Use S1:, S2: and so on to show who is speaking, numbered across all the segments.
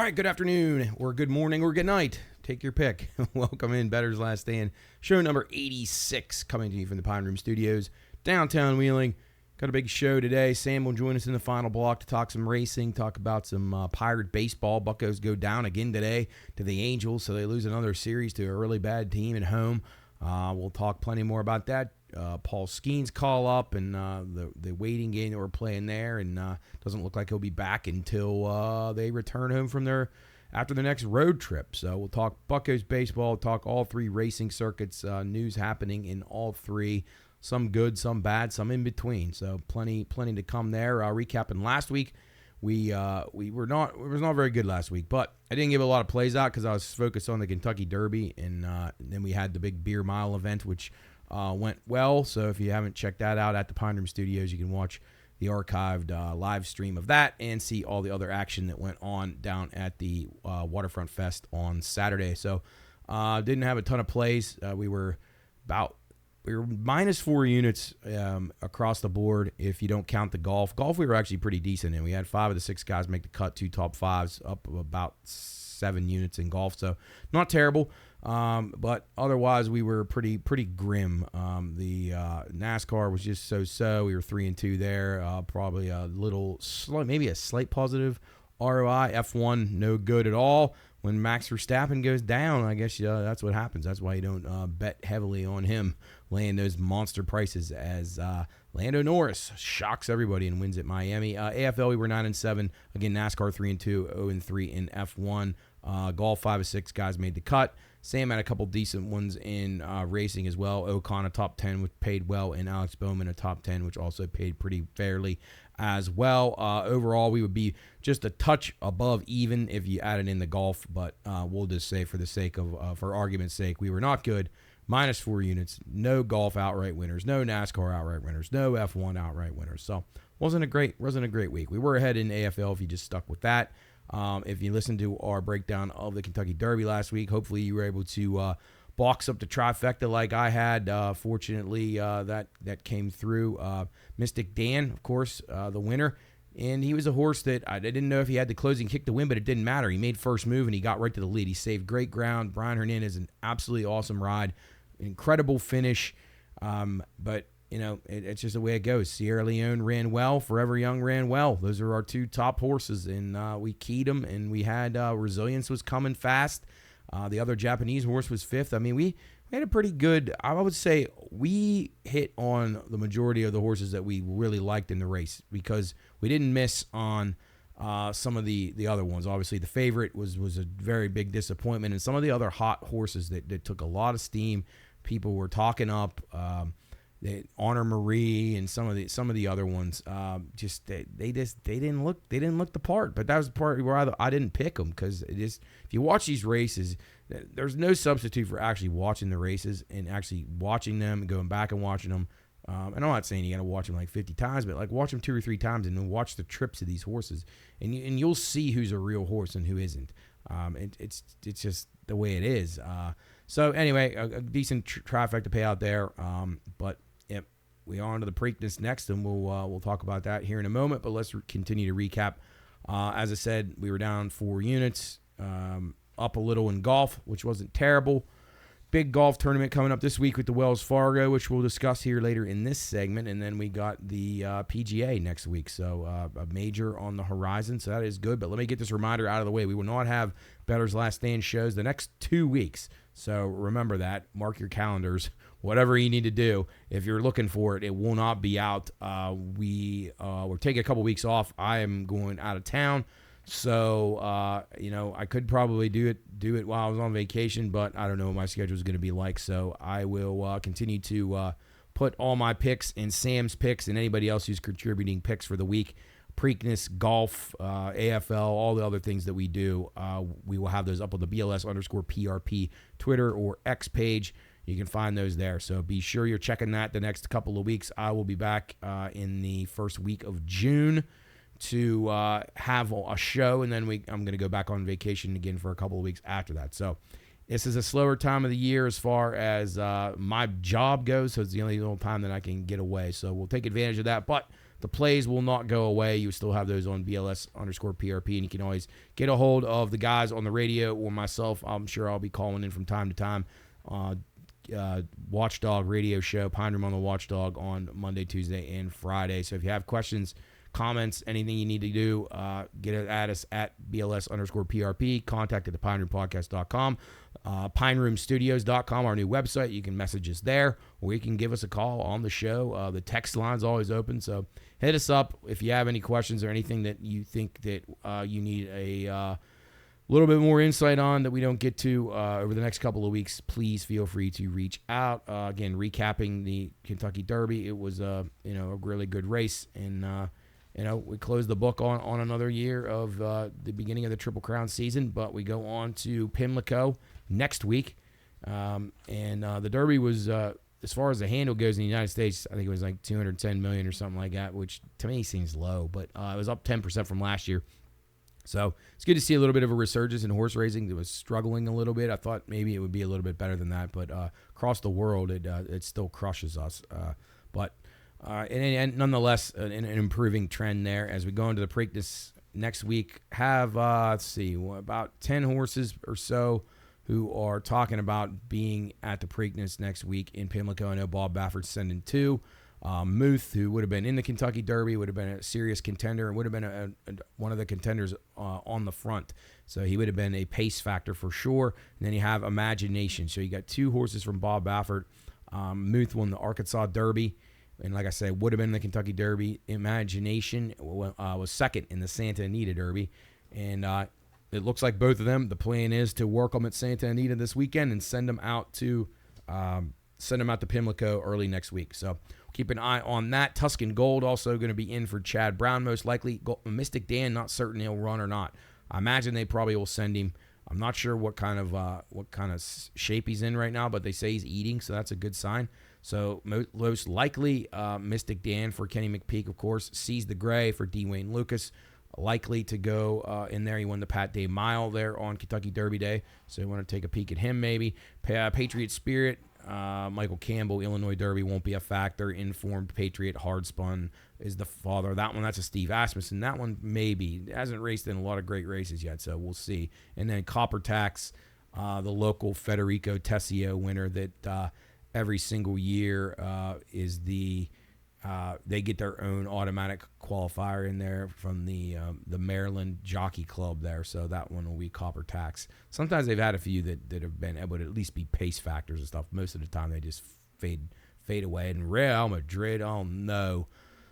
S1: right, good afternoon, or good morning, or good night. Take your pick. Welcome in Bettor's Last Stand, show number 86, coming to you from the Pine Room Studios, downtown Wheeling. Got a big show today. Sam will join us in the final block to talk some racing, talk about some Pirate baseball. Buccos go down again today to the Angels, so they lose another series to a really bad team at home. We'll talk plenty more about that. Paul Skeen's call up and the waiting game that we're playing there, and doesn't look like he'll be back until they return home from after the next road trip. So we'll talk Buccos baseball, talk all three racing circuits, news happening in all three. Some good, some bad, some in between. So plenty to come there. Recapping last week, it was not very good last week, but I didn't give a lot of plays out because I was focused on the Kentucky Derby, and then we had the big beer mile event, which went well. So if you haven't checked that out at the Pine Room Studios, you can watch the archived live stream of that and see all the other action that went on down at the Waterfront Fest on Saturday. So didn't have a ton of plays. We were minus 4 units across the board if you don't count the golf. Golf, we were actually pretty decent in. We had 5 of the 6 guys make the cut, 2 top 5s, up about 7 units in golf. So not terrible, but otherwise we were pretty grim. The NASCAR was just so. We were 3-2 there. Probably a little slow, maybe a slight positive ROI. F1, no good at all. When Max Verstappen goes down, I guess that's what happens. That's why you don't bet heavily on him laying those monster prices as Lando Norris shocks everybody and wins at Miami. AFL, we were 9-7. Again, NASCAR 3-2, 0-3 in F1. Golf, 5 of 6 guys made the cut. Sam had a couple decent ones in racing as well. Ocon, a top 10, which paid well, and Alex Bowman, a top 10, which also paid pretty fairly as well. Overall, we would be just a touch above even if you added in the golf, but we'll just say for the sake of, for argument's sake, we were not good. Minus 4 units, no golf outright winners, no NASCAR outright winners, no F1 outright winners. So wasn't a great week. We were ahead in AFL if you just stuck with that. If you listened to our breakdown of the Kentucky Derby last week, hopefully you were able to box up the trifecta like I had. Fortunately, that came through. Mystic Dan, of course, the winner. And he was a horse that I didn't know if he had the closing kick to win, but it didn't matter. He made first move, and he got right to the lead. He saved great ground. Brian Hernandez, an absolutely awesome ride. Incredible finish. But, it's just the way it goes. Sierra Leone ran well. Forever Young ran well. Those are our 2 top horses, and we keyed them, and we had Resilience was coming fast. The other Japanese horse was 5th. I mean, we had a pretty good, I would say we hit on the majority of the horses that we really liked in the race because we didn't miss on some of the other ones. Obviously, the favorite was a very big disappointment, and some of the other hot horses that took a lot of steam, people were talking up. Honor Marie and some of the other ones, they didn't look the part. But that was the part where I didn't pick them because if you watch these races, there's no substitute for actually watching the races and actually watching them and going back and watching them. And I'm not saying you got to watch them like 50 times, but like watch them 2 or 3 times and then watch the trips of these horses, and you'll see who's a real horse and who isn't. It's just the way it is. So anyway, a decent trifecta payout there. But we are on to the Preakness next, and we'll talk about that here in a moment. But let's continue to recap. As I said, we were down 4 units, up a little in golf, which wasn't terrible. Big golf tournament coming up this week with the Wells Fargo, which we'll discuss here later in this segment. And then we got the PGA next week, so a major on the horizon, so that is good. But let me get this reminder out of the way. We will not have Bettor's Last Stand shows the next 2 weeks. So remember that. Mark your calendars. Whatever you need to do, if you're looking for it, it will not be out. We're taking a couple weeks off. I am going out of town, so I could probably do it while I was on vacation, but I don't know what my schedule is going to be like. So I will continue to put all my picks and Sam's picks and anybody else who's contributing picks for the week. Preakness, golf, AFL, all the other things that we do. We will have those up on the BLS_PRP Twitter or X page. You can find those there. So be sure you're checking that the next couple of weeks. I will be back in the first week of June to have a show, and then I'm going to go back on vacation again for a couple of weeks after that. So this is a slower time of the year as far as my job goes, so it's the only little time that I can get away. So we'll take advantage of that. But The plays will not go away. You still have those on BLS_PRP, and you can always get a hold of the guys on the radio or myself. I'm sure I'll be calling in from time to time. Watchdog radio show, Pine Room on the Watchdog, on Monday, Tuesday, and Friday. So if you have questions, comments, anything you need to do, get it at us at BLS_PRP. Contact at thepineroompodcast.com. PineRoomStudios.com, our new website. You can message us there, or you can give us a call on the show. The text line's always open, so hit us up if you have any questions or anything that you think that you need a little bit more insight on that we don't get to over the next couple of weeks. Please feel free to reach out. Again, recapping the Kentucky Derby, it was a really good race, and we closed the book on another year of the beginning of the Triple Crown season, but we go on to Pimlico next week. The Derby was, as far as the handle goes in the United States, I think it was like $210 million or something like that, which to me seems low, but it was up 10% from last year. So it's good to see a little bit of a resurgence in horse racing. It was struggling a little bit. I thought maybe it would be a little bit better than that, but across the world, it still crushes us. And nonetheless, an improving trend there as we go into the Preakness next week. Have about 10 horses or so who are talking about being at the Preakness next week in Pimlico. I know Bob Baffert's sending 2. Muth, who would have been in the Kentucky Derby, would have been a serious contender and would have been one of the contenders on the front. So he would have been a pace factor for sure. And then you have Imagination. So you got 2 horses from Bob Baffert. Muth won the Arkansas Derby, and like I said, would have been in the Kentucky Derby. Imagination was second in the Santa Anita Derby. And it looks like both of them, the plan is to work them at Santa Anita this weekend and send them out to Pimlico early next week. So keep an eye on that. Tuscan Gold also going to be in for Chad Brown, most likely. Mystic Dan, not certain he'll run or not. I imagine they probably will send him. I'm not sure what kind of shape he's in right now, but they say he's eating, so that's a good sign. So most likely, Mystic Dan for Kenny McPeak, of course. Seize the Gray for D. Wayne Lucas, likely to go in there. He won the Pat Day Mile there on Kentucky Derby Day, so you want to take a peek at him maybe. Patriot Spirit. Michael Campbell, Illinois Derby won't be a factor. Informed Patriot, Hard Spun is the father. That one, that's a Steve Asmussen. That one maybe hasn't raced in a lot of great races yet, so we'll see. And then Copper Tax, the local Federico Tessio winner that every single year is the they get their own automatic qualifier in there from the Maryland Jockey Club there, so that one will be Copper Tax. Sometimes they've had a few that have been able to at least be pace factors and stuff. Most of the time they just fade away. And Real Madrid, oh no.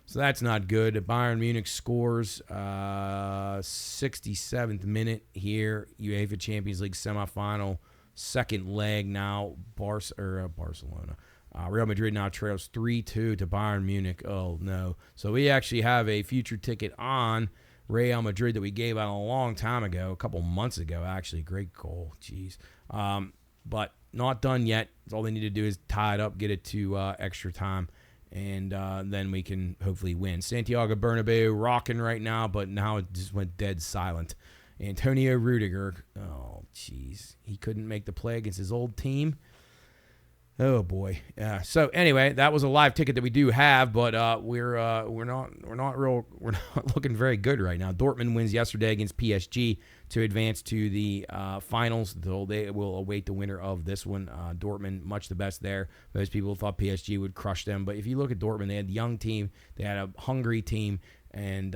S1: So that's not good. Bayern Munich scores 67th minute here. UEFA Champions League semifinal, second leg now. Barcelona. Real Madrid now trails 3-2 to Bayern Munich. Oh, no. So we actually have a future ticket on Real Madrid that we gave out a long time ago, a couple months ago, actually. Great goal. Jeez. But not done yet. All they need to do is tie it up, get it to extra time, and then we can hopefully win. Santiago Bernabeu rocking right now, but now it just went dead silent. Antonio Rudiger, oh, jeez. He couldn't make the play against his old team. Oh boy. Yeah. So anyway, that was a live ticket that we do have, but we're not looking very good right now. Dortmund wins yesterday against PSG to advance to the finals. Though they will await the winner of this one. Dortmund, much the best there. Most people thought PSG would crush them, but if you look at Dortmund, they had a young team, they had a hungry team, and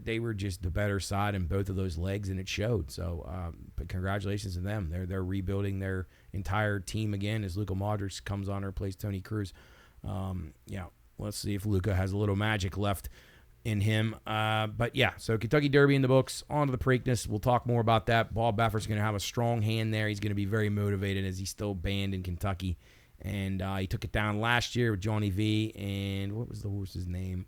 S1: they were just the better side in both of those legs, and it showed. So, but congratulations to them. They're rebuilding their entire team again as Luka Modric comes on and replaces Toni Kroos. Let's see if Luka has a little magic left in him. But yeah, so Kentucky Derby in the books. On to the Preakness. We'll talk more about that. Bob Baffert's going to have a strong hand there. He's going to be very motivated as he's still banned in Kentucky. And he took it down last year with Johnny V. And what was the horse's name?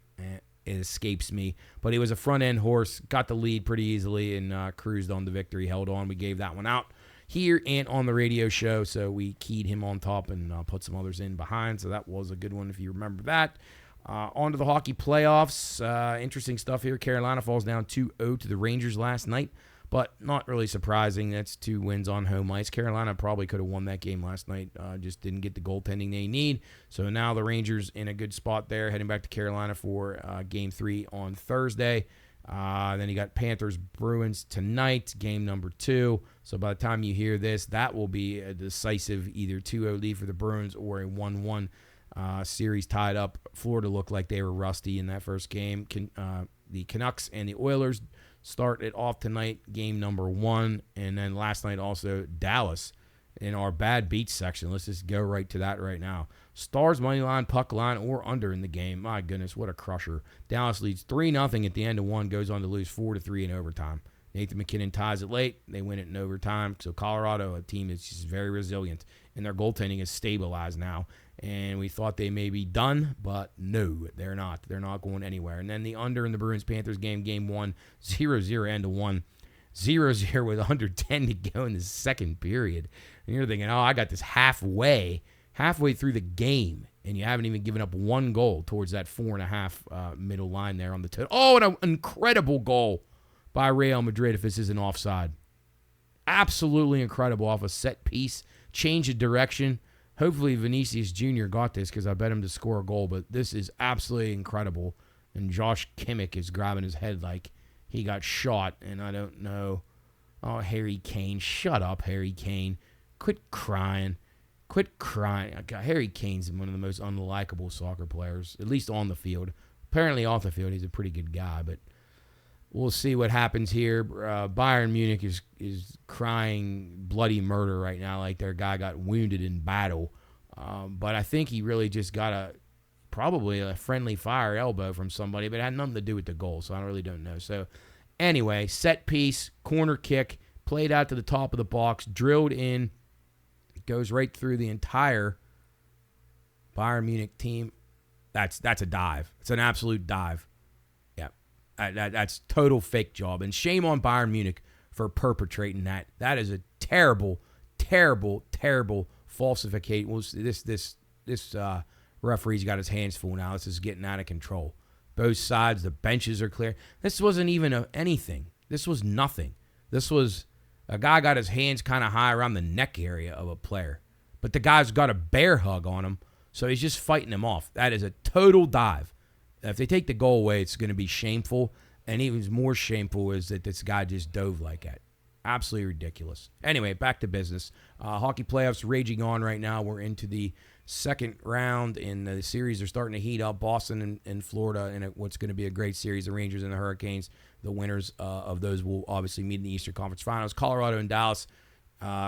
S1: It escapes me. But he was a front-end horse, got the lead pretty easily, and cruised on the victory, held on. We gave that one out here and on the radio show, so we keyed him on top and put some others in behind. So that was a good one if you remember that. On to the hockey playoffs. Interesting stuff here. Carolina falls down 2-0 to the Rangers last night. but not really surprising. That's 2 wins on home ice. Carolina probably could have won that game last night, just didn't get the goaltending they need. So now the Rangers in a good spot there, heading back to Carolina for Game 3 on Thursday. Then you got Panthers-Bruins tonight, game number 2. So by the time you hear this, that will be a decisive either 2-0 lead for the Bruins or a 1-1 series tied up. Florida looked like they were rusty in that first game. The Canucks and the Oilers start it off tonight, game number 1. And then last night also Dallas in our bad beats section. Let's just go right to that right now. Stars money line, puck line, or under in the game. My goodness, what a crusher. Dallas leads 3-0 at the end of 1, goes on to lose 4-3 in overtime. Nathan McKinnon ties it late. They win it in overtime. So Colorado, a team that's just very resilient, and their goaltending is stabilized now. And we thought they may be done, but no, they're not. They're not going anywhere. And then the under in the Bruins-Panthers game 1, 0-0 end of 1. 0-0 with 110 to go in the second period. And you're thinking, oh, I got this halfway through the game, and you haven't even given up 1 goal towards that 4.5 middle line there on the total. Oh, and an incredible goal by Real Madrid if this isn't offside. Absolutely incredible off a set piece, change of direction. Hopefully Vinicius Jr. got this because I bet him to score a goal, but this is absolutely incredible. And Josh Kimmich is grabbing his head like he got shot, and I don't know. Oh, Harry Kane. Shut up, Harry Kane. Quit crying. God, Harry Kane's one of the most unlikable soccer players, at least on the field. Apparently off the field, he's a pretty good guy, but we'll see what happens here. Bayern Munich is crying bloody murder right now, like their guy got wounded in battle. But I think he really just got probably a friendly fire elbow from somebody, but it had nothing to do with the goal, so I really don't know. So anyway, set piece, corner kick, played out to the top of the box, drilled in, goes right through the entire Bayern Munich team. That's a dive. It's an absolute dive. Yeah, that's total fake job. And shame on Bayern Munich for perpetrating that. That is a terrible, terrible, terrible falsification. Well, this referee's got his hands full now. This is getting out of control. Both sides, the benches are clear. This wasn't even anything. This was nothing. This was a guy got his hands kind of high around the neck area of a player. But the guy's got a bear hug on him, so he's just fighting him off. That is a total dive. If they take the goal away, it's going to be shameful. And even more shameful is that this guy just dove like that. Absolutely ridiculous. Anyway, back to business. Hockey playoffs raging on right now. We're into the second round, and the series are starting to heat up. Boston and Florida, and what's going to be a great series. The Rangers and the Hurricanes. The winners of those will obviously meet in the Eastern Conference Finals. Colorado and Dallas.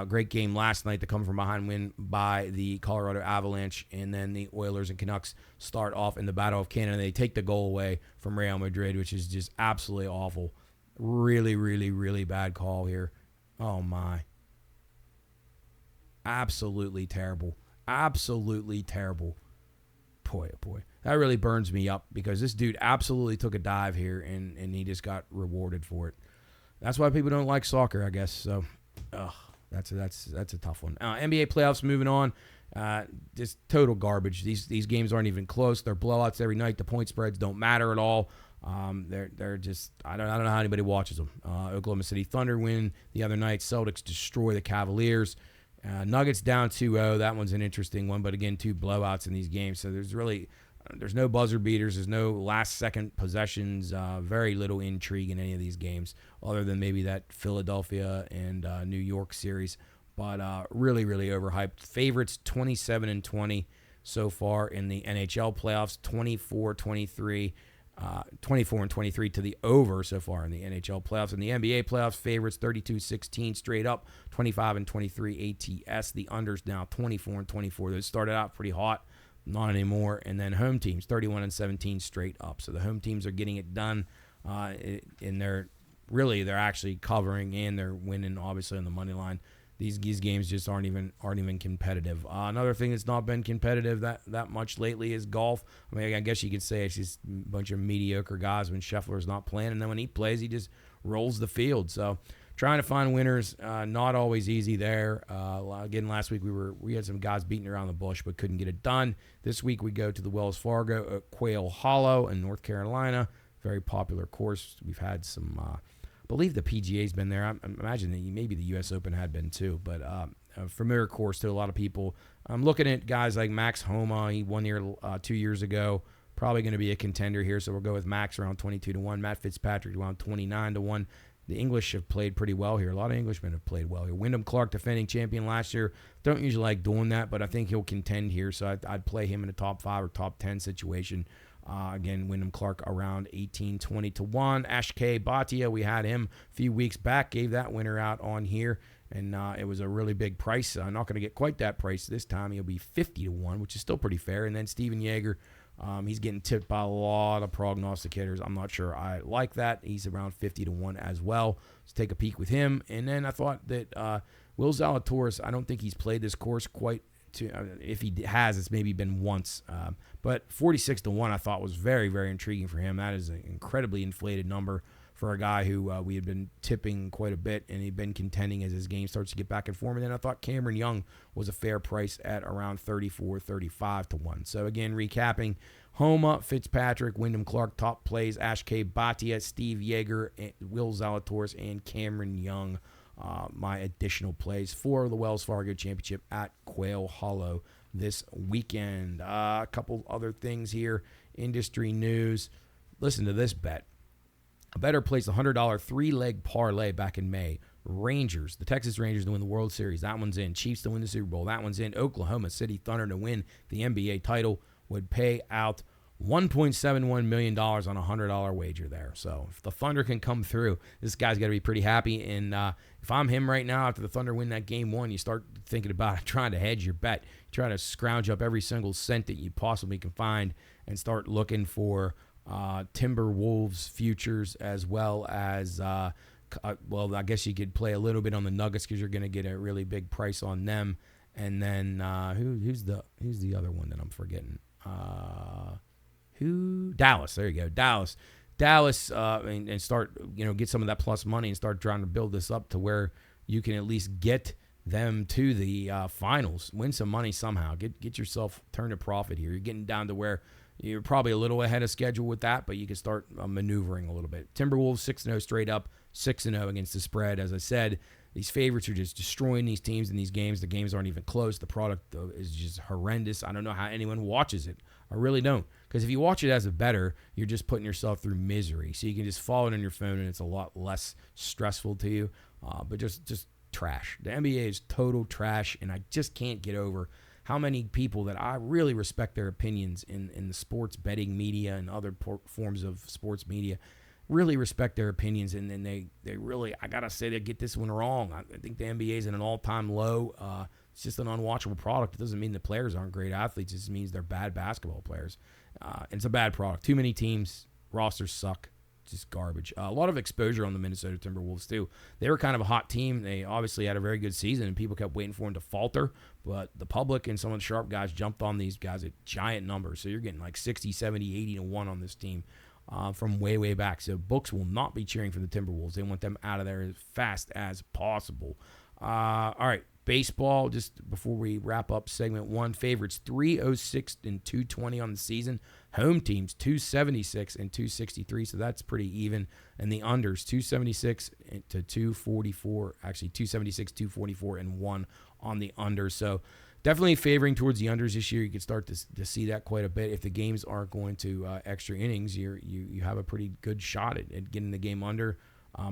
S1: Great game last night to come from behind win by the Colorado Avalanche. And then the Oilers and Canucks start off in the Battle of Canada. They take the goal away from Real Madrid, which is just absolutely awful. Really, really, really bad call here. Oh, my. Absolutely terrible. Absolutely terrible. Boy, oh boy. That really burns me up because this dude absolutely took a dive here and he just got rewarded for it. That's why people don't like soccer, I guess. So, that's a tough one. NBA playoffs moving on. Just total garbage. These games aren't even close. They're blowouts every night. The point spreads don't matter at all. They're just I don't know how anybody watches them. Oklahoma City Thunder win the other night. Celtics destroy the Cavaliers. Nuggets down 2-0. That one's an interesting one, but again, 2 blowouts in these games. So there's no buzzer beaters. There's no last-second possessions. Very little intrigue in any of these games, other than maybe that Philadelphia and New York series. But really, really overhyped. Favorites 27-20 so far in the NHL playoffs. 24-23. 24-23 to the over so far in the NHL playoffs. In the NBA playoffs, favorites 32-16 straight up, 25-23 ATS. The unders now 24-24. Those started out pretty hot, not anymore. And then home teams 31-17 straight up. So the home teams are getting it done, and they're actually covering and they're winning obviously on the money line. These games just aren't even competitive. Another thing that's not been competitive that much lately is golf. I mean, I guess you could say it's just a bunch of mediocre guys when Scheffler's not playing, and then when he plays, he just rolls the field. So trying to find winners, not always easy there. Again, last week we had some guys beating around the bush but couldn't get it done. This week we go to the Wells Fargo at Quail Hollow in North Carolina. Very popular course. We've had some I believe the PGA's been there. I imagine that maybe the U.S. Open had been too, but a familiar course to a lot of people. I'm looking at guys like Max Homa. He won here 2 years ago. Probably going to be a contender here, so we'll go with Max around 22-1. Matt Fitzpatrick around 29-1. The English have played pretty well here. A lot of Englishmen have played well here. Wyndham Clark, defending champion last year. Don't usually like doing that, but I think he'll contend here, so I'd play him in a top 5 or top 10 situation. Again, Wyndham Clark around 18-20-1. Ashke Bhatia, we had him a few weeks back, gave that winner out on here, and it was a really big price. I'm not going to get quite that price this time. He'll be 50-1, which is still pretty fair. And then Steven Yeager, he's getting tipped by a lot of prognosticators. I'm not sure I like that. He's around 50-1 as well. Let's take a peek with him. And then I thought that Will Zalatoris, I don't think he's played this course quite to, if he has, it's maybe been once. But 46-1 I thought was very, very intriguing for him. That is an incredibly inflated number for a guy who we had been tipping quite a bit, and he'd been contending as his game starts to get back in form. And then I thought Cameron Young was a fair price at around 35-1. So again, recapping: Homa, Fitzpatrick, Wyndham Clark, top plays: Ashke Bhatia, Steve Yeager, Will Zalatoris, and Cameron Young. My additional plays for the Wells Fargo Championship at Quail Hollow this weekend. A couple other things here. Industry news. Listen to this bet. Bettor placed a $100 3-leg parlay back in May. Rangers, the Texas Rangers to win the World Series. That one's in. Chiefs to win the Super Bowl. That one's in. Oklahoma City Thunder to win the NBA title would pay out $1.71 million on a $100 wager there. So if the Thunder can come through, this guy's got to be pretty happy. And if I'm him right now, after the Thunder win that game 1, you start thinking about trying to hedge your bet. You try to scrounge up every single cent that you possibly can find and start looking for Timberwolves futures, as well as well, I guess you could play a little bit on the Nuggets because you're going to get a really big price on them. And then who's the other one that I'm forgetting? Dallas. There you go, Dallas, and start get some of that plus money and start trying to build this up to where you can at least get them to the finals, win some money somehow, get yourself turned a profit here. You're getting down to where you're probably a little ahead of schedule with that, but you can start maneuvering a little bit. Timberwolves 6-0 straight up, 6-0 against the spread. As I said, these favorites are just destroying these teams in these games. The games aren't even close. The product is just horrendous. I don't know how anyone watches it. I really don't. Because if you watch it as a bettor, you're just putting yourself through misery. So you can just follow it on your phone, and it's a lot less stressful to you. But just trash. The NBA is total trash, and I just can't get over how many people that I really respect their opinions in the sports betting media and other forms of sports media, really respect their opinions, and then they really, I gotta say, they get this one wrong. I think the NBA is at an all-time low. It's just an unwatchable product. It doesn't mean the players aren't great athletes. It just means they're bad basketball players. It's a bad product. Too many teams, rosters suck. Just garbage. A lot of exposure on the Minnesota Timberwolves, too. They were kind of a hot team. They obviously had a very good season, and people kept waiting for them to falter. But the public and some of the sharp guys jumped on these guys at giant numbers. So you're getting like 60, 70, 80-1 on this team from way, way back. So books will not be cheering for the Timberwolves. They want them out of there as fast as possible. All right. Baseball, just before we wrap up segment 1, favorites 306 and 220 on the season. Home teams 276 and 263, so that's pretty even. And the unders 276 to 244, actually 276, 244, and 1 on the unders. So definitely favoring towards the unders this year. You can start to see that quite a bit. If the games aren't going to extra innings, you have a pretty good shot at getting the game under.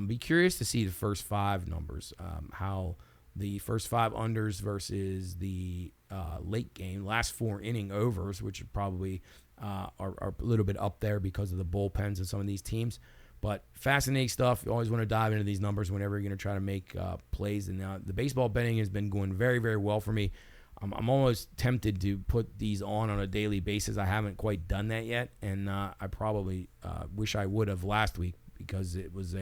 S1: Be curious to see the first 5 numbers, how the first 5 unders versus the late game, last 4 inning overs, which are probably are a little bit up there because of the bullpens of some of these teams. But fascinating stuff. You always want to dive into these numbers whenever you're going to try to make plays. And the baseball betting has been going very, very well for me. I'm almost tempted to put these on a daily basis. I haven't quite done that yet, and I probably wish I would have last week because it was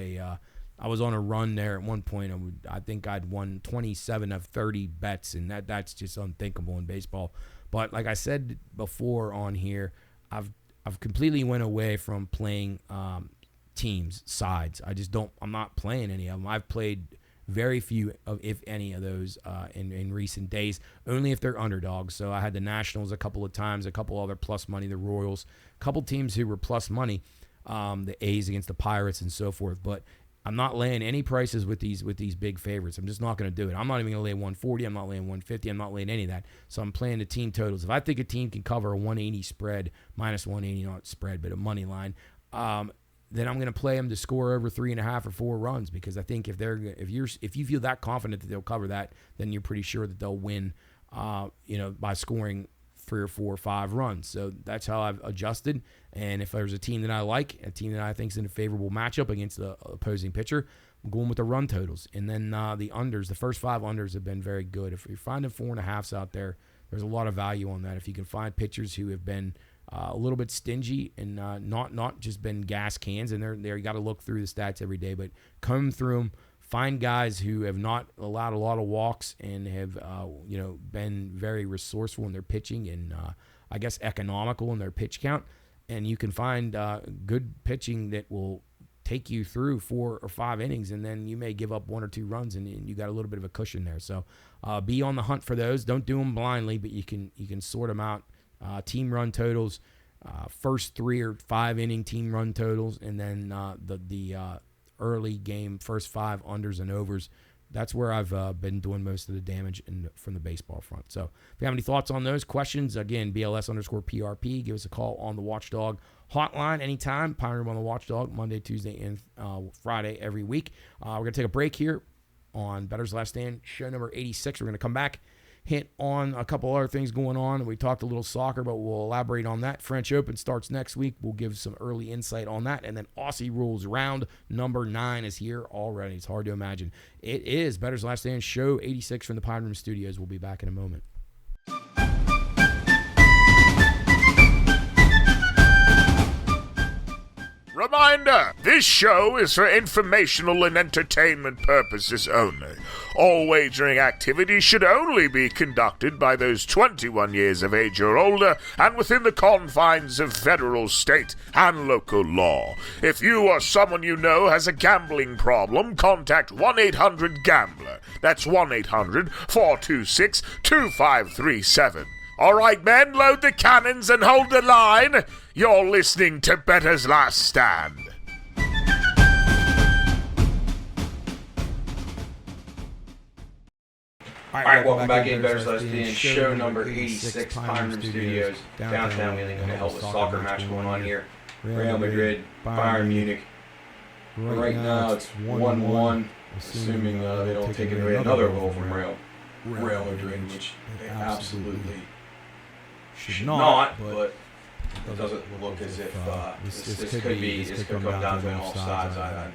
S1: I was on a run there at one point. I think I'd won 27 of 30 bets, and that's just unthinkable in baseball. But like I said before on here, I've completely went away from playing teams, sides. I'm not playing any of them. I've played very few, if any, of those in recent days, only if they're underdogs. So I had the Nationals a couple of times, a couple other plus money, the Royals, a couple teams who were plus money, the A's against the Pirates and so forth. But I'm not laying any prices with these big favorites. I'm just not going to do it. I'm not even going to lay 140. I'm not laying 150. I'm not laying any of that. So I'm playing the team totals. If I think a team can cover a 180 spread, minus 180, not spread, but a money line, then I'm going to play them to score over 3.5 or 4 runs, because I think if you feel that confident that they'll cover that, then you're pretty sure that they'll win, by scoring 3 or 4 or 5 runs. So that's how I've adjusted. And if there's a team that I like, a team that I think is in a favorable matchup against the opposing pitcher, I'm going with the run totals. And then the unders, the first 5 unders have been very good. If you're finding 4.5s out there, there's a lot of value on that. If you can find pitchers who have been a little bit stingy and not just been gas cans, and they're you got to look through the stats every day, but comb through them. Find guys who have not allowed a lot of walks and have, been very resourceful in their pitching and, I guess, economical in their pitch count. And you can find good pitching that will take you through 4 or 5 innings, and then you may give up 1 or 2 runs, and you got a little bit of a cushion there. So be on the hunt for those. Don't do them blindly, but you can sort them out. Team run totals, first 3 or 5 inning team run totals, and then the early game, first 5 unders and overs. That's where I've been doing most of the damage from the baseball front. So if you have any thoughts on those questions, again, BLS_PRP, give us a call on the Watchdog hotline anytime. Pine Room on the Watchdog, Monday, Tuesday, and Friday every week. We're going to take a break here on Bettor's Last Stand, show number 86. We're going to come back, hit on a couple other things going on. We talked a little soccer, but we'll elaborate on that. French Open starts next week. We'll give some early insight on that. And then Aussie Rules round number 9 is here already. It's hard to imagine. It is Bettor's Last Stand, show 86 from the Pine Room Studios. We'll be back in a moment.
S2: Reminder, this show is for informational and entertainment purposes only. All wagering activities should only be conducted by those 21 years of age or older and within the confines of federal, state, and local law. If you or someone you know has a gambling problem, contact 1-800-GAMBLER. That's 1-800-426-2537. All right, men, load the cannons and hold the line. You're listening to Bettor's Last Stand.
S3: All right, welcome back in Bettor's Last Stand, show number 86, Pine Room Studios, downtown Wheeling. We got a hell of a soccer match going on here. Real Madrid, Bayern Munich. Right now it's 1-1, assuming they don't take away another goal from Real Madrid, which they absolutely should not, but it doesn't look as if this could come down to an offsides.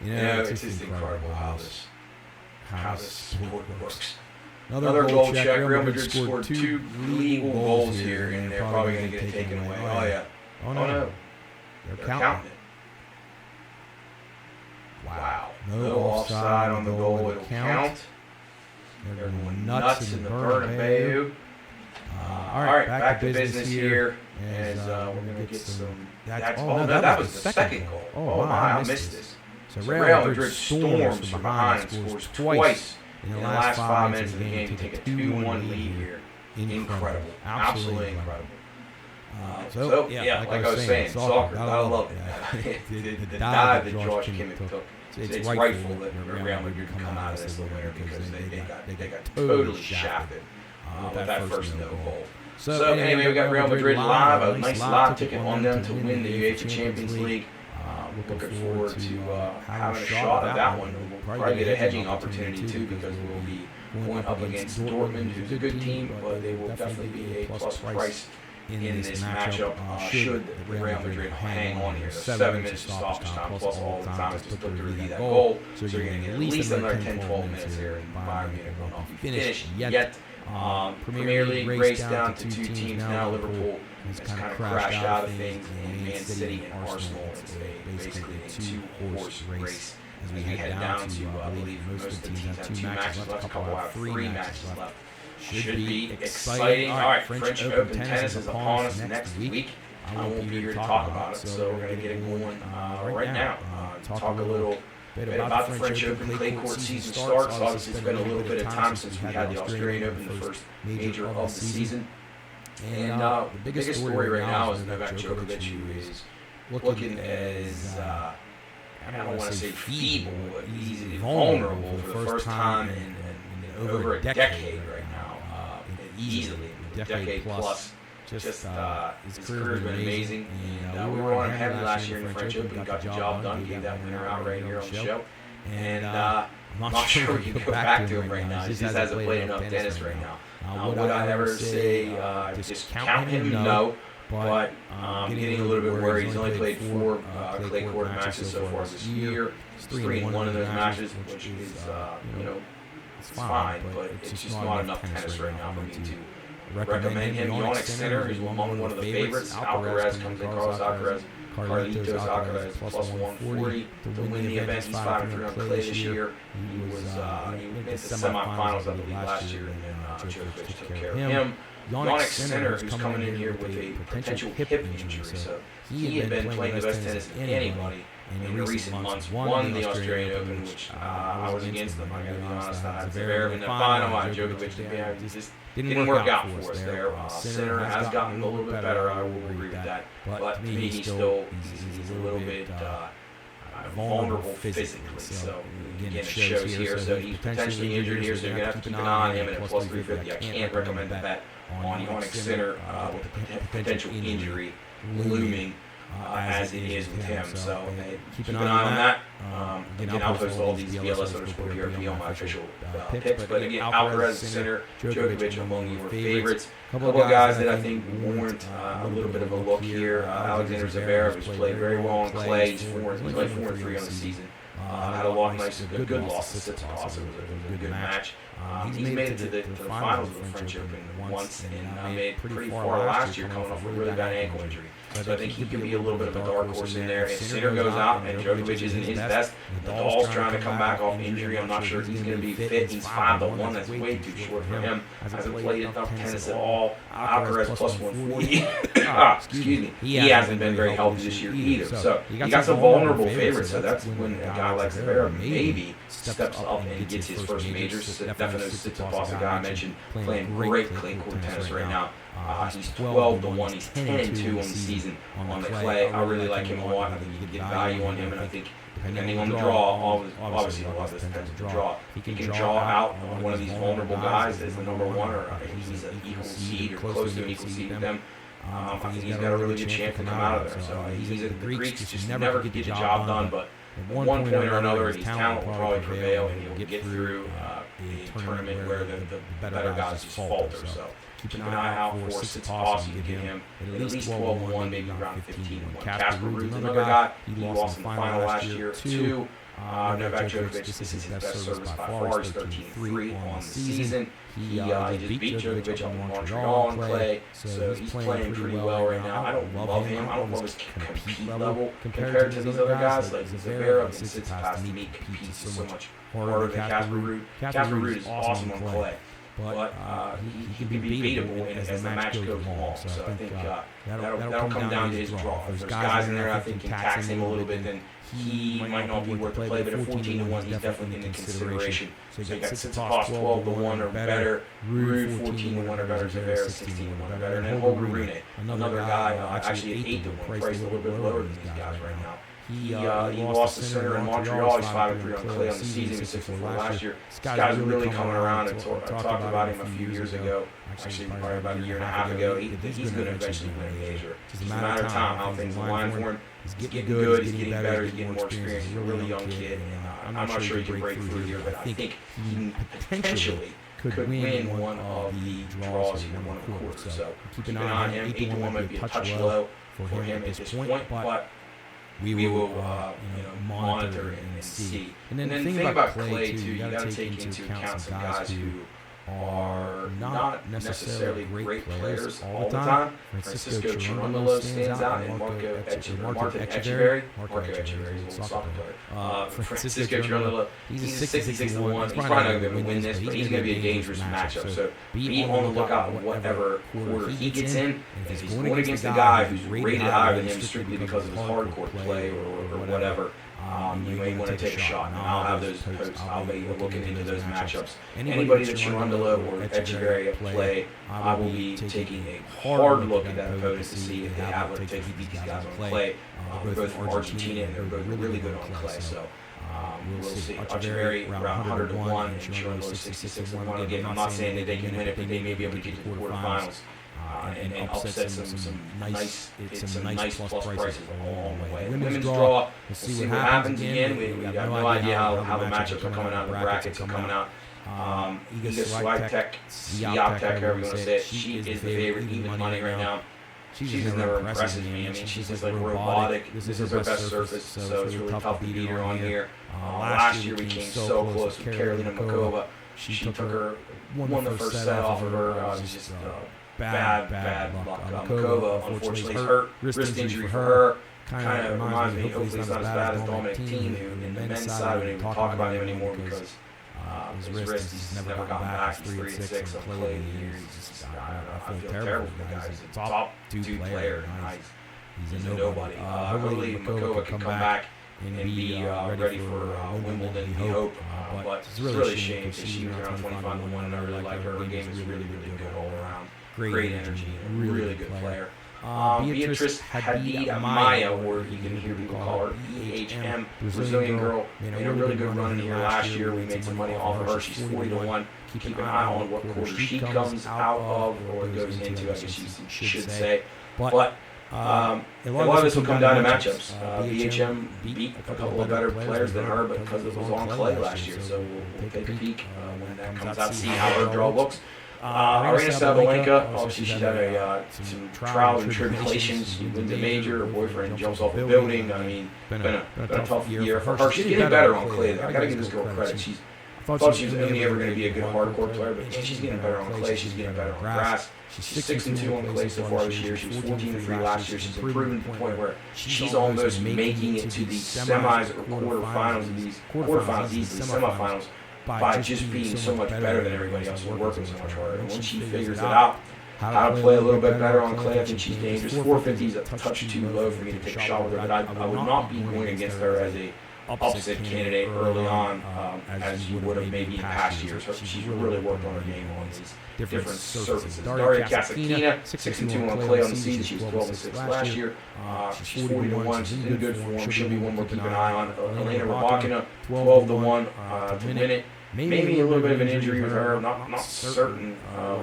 S3: It's just incredible how this sport works. Another goal check. Real Madrid scored 2 legal goals here, and they're probably going to get it taken away. Oh no. They're counting it. Wow. No offside on the goal. It'll count. They're going nuts in the Bernabeu. All right, back to business here, as we're going to get some... that was the second goal. Oh, my, I missed this. So Real Madrid storms from behind, scores twice in the last 5 minutes of the game to take a 2-1 lead here. Incredible. Absolutely incredible. Like I was saying, soccer, I love it. The dive that Josh Kimmich took. It's rightful that Real Madrid come out of this the winner, because they got totally shafted with that first no goal. So anyway, we got Real Madrid live, a nice live ticket on them to win the UEFA Champions League. Looking forward to having a shot at that one. We'll probably get a hedging opportunity too, because we'll be going up against Dortmund, who's a good team, but they will definitely be a plus price in this matchup should Real Madrid hang on here. 7 minutes of stoppage time plus all the time to put through that goal. So you're going to get at least another 10-12 minutes here, and Bayern Munich will not be finished yet. Premier League race down to 2 teams now. Liverpool has kind of crashed out of things, and Man City and Arsenal. It's basically a 2-horse race as we head down to, I believe, most of the teams have 2 matches left, a couple have 3 matches left. Should be exciting. All right, French Open tennis is upon us next week. I won't be here to talk about it, so we're going to get it going right now. Talk a little bit about the French Open clay court season starts. Obviously, it's been a little bit of time since we had the Australian Open, the first major of the season. And the biggest story right now is Novak Djokovic, who is looking as I don't want to say feeble, but he's vulnerable for the first time in over a decade right now. Easily, a decade plus. Just his career's been amazing. And we were on him heavy last year in the French Open, got the job done, gave that winner out right here on the show. And I'm not sure we can go back to him right now. He just hasn't played enough tennis right now. Would I ever say discount him? No. But getting a little bit worried. He's only played 4 clay court matches so far this year. He's 3-1 in those matches, which is, it's fine, but it's just not enough tennis right now for me to recommend him. Yannick Sinner, who's among one of the favorites. Alcaraz comes in, Carlos Alcaraz. Carlitos Alcaraz plus 140 to win the event. He's 5-3 on clay this year. He made the semifinals, I believe, last year, and then Djokovic took care of him. Yannick Sinner, who's coming in here with a potential hip injury, so he had been playing the best tennis of anybody in recent months. Won the Australian Open, which I was against them. I got to be honest. I had Zverev in the final. I had Djokovic. Just didn't work out for us there. Sinner has gotten a little bit better. I will agree with that. But to me, he's a little bit vulnerable physically. So again, it shows here. So he's potentially injured here. So you're gonna have to keep an eye on him at a plus 350. I can't recommend the bet on Yannick Sinner with a potential injury looming as it is with him. So keep an eye on that. Again, I'll post all these BLS Motorsport PRP on my official picks. But again, Alcaraz, Sinner, Djokovic among your favorites. A couple of guys that I think warrant a little bit of a look here. Alexander Zverev, who's played very well on clay. He's played 4-3 on the season. Had a lot of nice, good losses to Tsitsipas. It was a good match. He's made it to the finals of the French Open once and made pretty far last year, coming off a really bad ankle injury. So I think he could be a little bit of a dark horse in there. If Sinner goes out and Djokovic isn't his best, Nadal's trying to come back off injury. I'm not sure he's going to be fit. He's 5-1. That's way too short for him. Hasn't played enough tennis at all. Alcaraz plus 140. Excuse me. He hasn't been very healthy this year either. So you got some vulnerable favorites. So that's when a guy like Zverev maybe steps up and gets his first major. Definitely Tsitsipas, the guy I mentioned, playing great clay court tennis right now. He's 12-1. He's 10-2 on the season on the clay. I really like him a lot. I think you can get value on him, and I think depending on the draw, obviously a lot of this depends on the draw. He can draw out one of these vulnerable guys as the number one, or he's an equal seed or close to an equal seed with them. I think he's got a really good chance to come out of there. So the Greeks just never get the job done, but at one point or another, his talent will probably prevail, and he'll get through a tournament where the better guys just falter. So keep an eye out for Tsitsipas. You can get him at least 12-1, maybe around 15-1. Casper Ruud's another guy. He lost in the final last year too. Novak Djokovic, this is his best service by far. He's 13-3 on the season. He just beat Djokovic up in Montreal on clay, so he's playing pretty well right now. I don't love him. I don't love his compete level compared to these other guys like Zverev and Tsitsipas. To me, competes so much harder than Casper Ruud. Casper Ruud is awesome on clay, but he can be beatable as the match goes along. So I think that'll come down to his draw. If there's guys in there I think can tax him a little bit, then he might not be worth the play, but at 14-1, he's definitely in consideration. So you got Tsitsipas 12-1 or better, Ruud 14-1 or better, Zverev 16-1 or better, and then Holger Rune, another guy actually at 8-1, priced a little bit lower than these guys right now. He lost to Sinner in Montreal. He's 5-3 on clay on the season. He was 6-4 last year. This guy's really coming around. I talked about him a few years ago. Actually, probably about a year and a half ago. He's going to eventually win a major. It's just a matter of time how things align for him. He's getting good. He's getting better. He's getting more experience. He's a really young kid. And I'm not sure he can break through here, but I think he potentially could win one of the draws here in one quarter. So keep an eye on him. 8-1 might be a touch low for him at this point, but we will monitor and see. And then the thing about clay, too, you got to take into account some guys who are not necessarily great players all the time. Francisco Cerundolo stands out, and Marco Echeverry. Marco Echeverry is a soccer player. Francisco Cerundolo, he's a 66-1. He's probably not going to win this, but he's going to be a dangerous matchup. So be on the lookout whatever quarter he gets in. And if he's going against a guy who's rated higher than him strictly because of his hardcore play or whatever, you may want to take a shot. And I'll have those posts. I'll be looking into those matchups. Anybody that you run below or at your area play, I will be taking a hard look at that opponent to see if they have what it takes to beat these guys on clay. They're both from Argentina, and they're both really good on clay. So we'll see. Echeverry around 100 to 1, and Sherman 66 to 1. Again, I'm not saying that they can win it, but they may be able to get to the quarterfinals. And upset some nice plus prices along the way. Women's draw, we'll see what happens again. We got no idea how the matchups are coming out, the brackets are coming out. Iga Swiatek, however you want to say it, she is the favorite, even money right now. She just never impresses me. I mean, she's just like robotic. This is her best surface, so it's really tough to beat her on here. Last year we came so close with Karolina Muchova. She took her, won the first set off of her. It was just bad luck. Muchova, unfortunately, is hurt. Wrist injury for her. Kind of reminds me, hopefully it's not as bad as Dominic Thiem, who in the men's side, we don't even talk about him anymore because his wrist, he's never gotten back. He's 3-6 on clay in years. I feel terrible for the guy. He's a top 2 player. He's a nobody. Hopefully Muchova can come back and be ready for Wimbledon, we hope. But it's really a shame because she was around 25 to 1, and I really like her. Her game is really good all around. Great energy, really good player. Beatrice Hadid Amaya, or you can hear people call her EHM, Brazilian girl, made a really good run in here last year. We made some money off of her. She's 40 to 1. Keep an eye on what quarter she comes out of or goes into, I guess you should say. But a lot of this will come down to matchups. BHM beat a couple of better players than her, but because it was on clay last year. So we'll take a peek when that comes out, see how her draw looks. Arena Sabalenka, obviously she's had some trials and tribulations. She wins a major, her boyfriend jumps off a building. I mean, been a tough year for her. She's getting better on clay. I gotta give this girl credit. I thought she was only ever going to be a good hardcourt player, but she's getting better on clay. She's getting better on grass. She's 6-2 on clay so far this year. She was 14-3 last year. She's improving to the point where she's almost making it to the semis or quarterfinals of these quarterfinals, easily semifinals, by just being so much better than everybody else and working so much harder. And when she figures it out, how to play a little bit better on clay, I think she's dangerous. 450 is a touch too low for me to take a shot with her, but I would not be going against her as a upset candidate early on, as you would have maybe in past years. She's really worked on her game on these different surfaces. Daria Kasatkina, 6-2 on clay on the season. She was 12-6 last year. She's 40 to 1. She's in good form. She'll be one we'll keep an eye on. Elena Rybakina, 12 to 1 to win it. Maybe a little bit of an injury with her. Not certain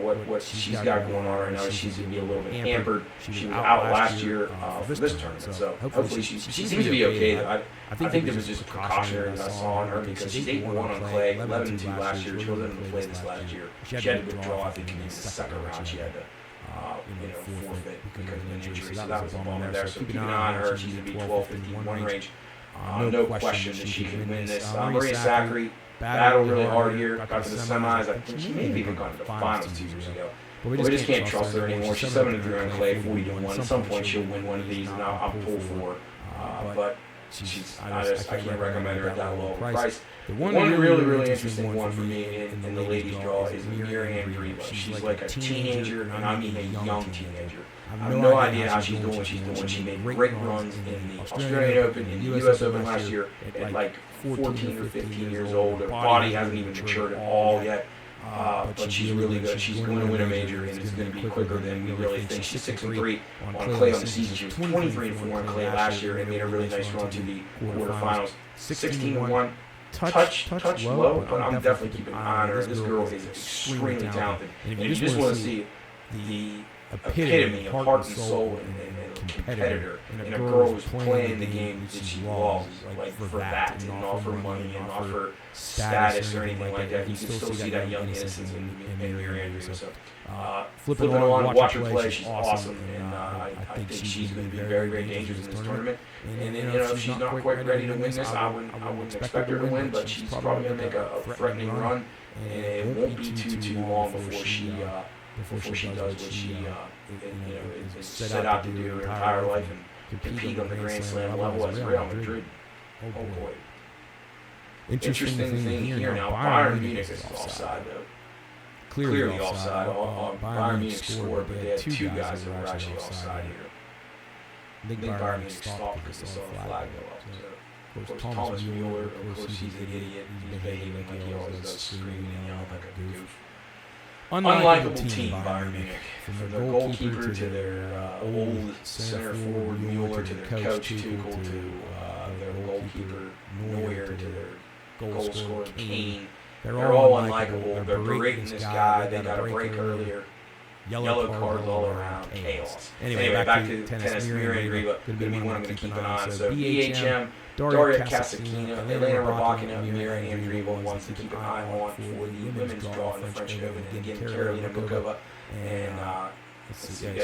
S3: what she's got going on right now. She's going to be a little bit hampered. She was out last year for this tournament, so hopefully she seems to be okay. I think there was just a precautionary that I saw on her because she's 8-1 on clay, 11-2 last year. She wasn't able to play this last year. She had to withdraw, I think, in the second round. She had to forfeit because of an injury. So that was a bummer there. So keep an eye on her. She's going to be 12-15 range. No question that she can win this. Maria Sakkari battled really hard here, got to the semis. I think she may have even gone to the finals 2 years ago. But we just can't trust her anymore. She's 7-3 on clay, 40 to 1. At some point she'll win one of these, and I'll pull for her. But I can't recommend her at that low price. The one really interesting one for me in the ladies' draw is Miriam Greenberg. She's like a teenager, and I mean a young teenager. I have no idea how she's doing what she's doing. She made great runs in the Australian Open, in the US Open last year at like 14 or 15 years old. Her body hasn't even matured at all yet, but she's really good. She's going to win a major, and it's going to be quicker than we really think. She's 6-3 on clay on the season. She was 23-4 on clay last year and made a really nice run to the quarterfinals. 16-1. Touch low, but I'm definitely keeping an eye on her. This girl is extremely talented. And if you just want to see the epitome of heart and soul and a competitor, and a girl who's playing the game that she loves, like for that, and not for money, and not for status or anything like that. You can still see that young innocence in Miriam. So flipping on, watch her play. She's awesome, and I think she's going to be very, very dangerous in this tournament. And if she's not quite ready to win this, I wouldn't expect her to win, but she's probably going to make a threatening run, and it won't be too long before she does what she is set out to do her entire life and compete on the Grand Slam level as Real Madrid. Oh boy. Interesting thing here now, Bayern Munich is offside though. Clearly offside. Bayern Munich scored, but they had two guys that were actually offside here. I think Bayern Munich stopped because they saw the flag go up. Of course, Thomas Mueller, of course, he's an idiot. He's behaving like he always does, screaming and yelling like a goof. Unlikable team, Bayern Munich. From their goalkeeper to their old center forward Mueller to their coach Tuchel to their goalkeeper Neuer to their goal scorer Kane. They're all unlikable. They're berating this guy. They got a break earlier. Yellow cards all around. Chaos. Anyway, back to tennis. Mira and Riva. Going to be one I'm going to keep an eye on. So BHM, Daria Kasatkina, Elena Rybakina, Mira and Riva wants to keep an eye on for the women's draw in the French Open. Again, Karolina Bukova. And